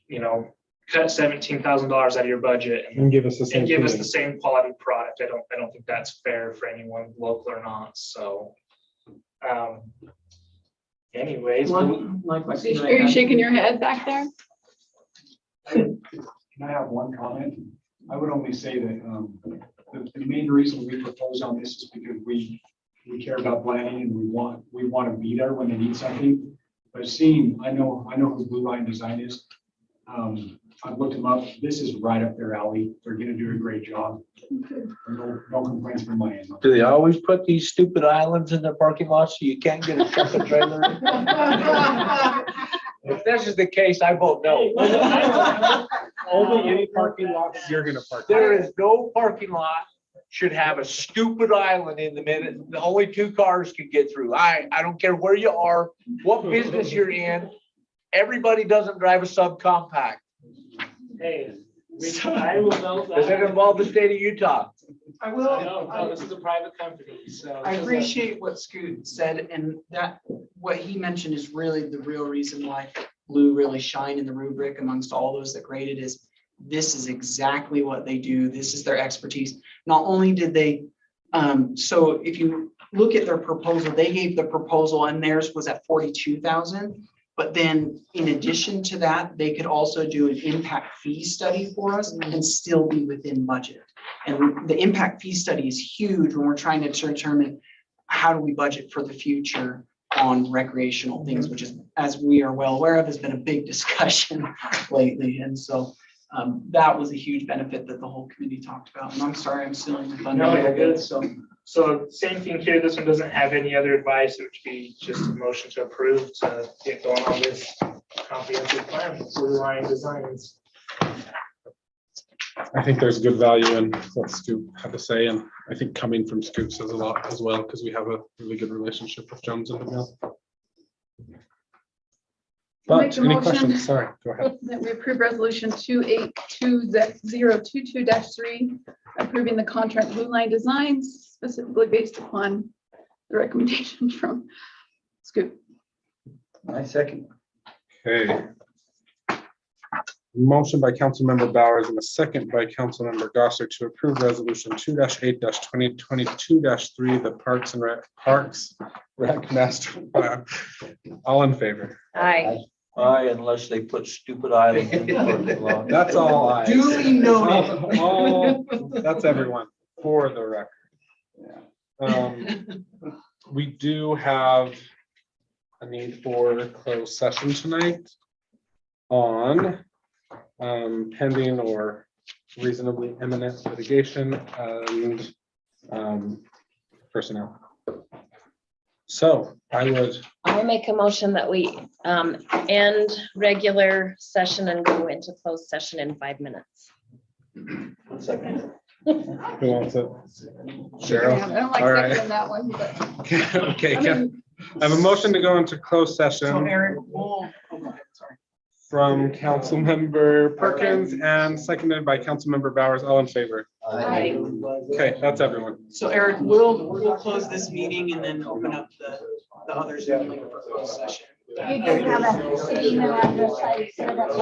you know, cut $17,000 out of your budget And give us the same. and give us feeling. the same quality product. I don't think that's fair for anyone, local or not. So, anyways. Like I said, Are you shaking your head back there? Can I have one comment? I would only say that the main reason we propose on this is because we care about planning and we want to be there when they need something. But I know who Blue Line Design is. I've looked them up. This is right up their alley. They're gonna do a great job. No complaints from my end. Do they always put these stupid islands in their parking lots so you can't get a truck and trailer? If this is the case, I vote no. Only any parking lots you're gonna park. There is no parking lot should have a stupid island in the middle. The only 2 cars can get through. I don't care where you are, what business you're in. Everybody doesn't drive a subcompact. Hey, I will know that. Does it involve the state of Utah? I will. No, this is a private company, so. I appreciate what Scoot said, and that what he mentioned is really the real reason why Blue really shined in the rubric amongst all those that graded is this is exactly what they do. This is their expertise. Not only did they, so if you look at their proposal, they gave the proposal and theirs was at 42,000. But then in addition to that, they could also do an impact fee study for us and still be within budget. And the impact fee study is huge when we're trying to determine how do we budget for the future on recreational things, which is, as we are well aware of, has been a big discussion lately. And so that was a huge benefit that the whole committee talked about. And I'm sorry, I'm stealing the thunder. No, you're good. So same thing here. This one doesn't have any other advice. It would be just a motion to approve to get going on this comprehensive plan, Blue Line Designs. I think there's good value in what Scoop had to say, and I think coming from Scoop says a lot as well, because we have a really good relationship with Jones and DeMille. But any questions? Sorry, go ahead. That we approve resolution 282022-3, approving the contract Blue Line Designs specifically based upon the recommendation from Scoop. I second. Okay. Motion by Councilmember Bowers and a second by Councilmember Gosser to approve resolution 2-8-2022-3, the Parks Rec Master Plan. All in favor? Aye. Aye, unless they put stupid islands in the parking lot. That's all I. Duly noted. That's everyone for the record. We do have a need for closed session tonight on pending or reasonably imminent litigation and personnel. So I make a motion that we end regular session and go into closed session in 5 minutes. Second. Who wants it? Cheryl? Yeah, I don't like All right. seconding that one, but Okay, I mean, I have a motion to go into closed So session Eric, we'll, oh, go ahead, sorry. from Councilmember Perkins and seconded by Councilmember Bowers. All in favor? Okay, that's everyone. So Eric, we'll close this meeting and then open up the other Zoom link for closed session. You just have an email address, I said that's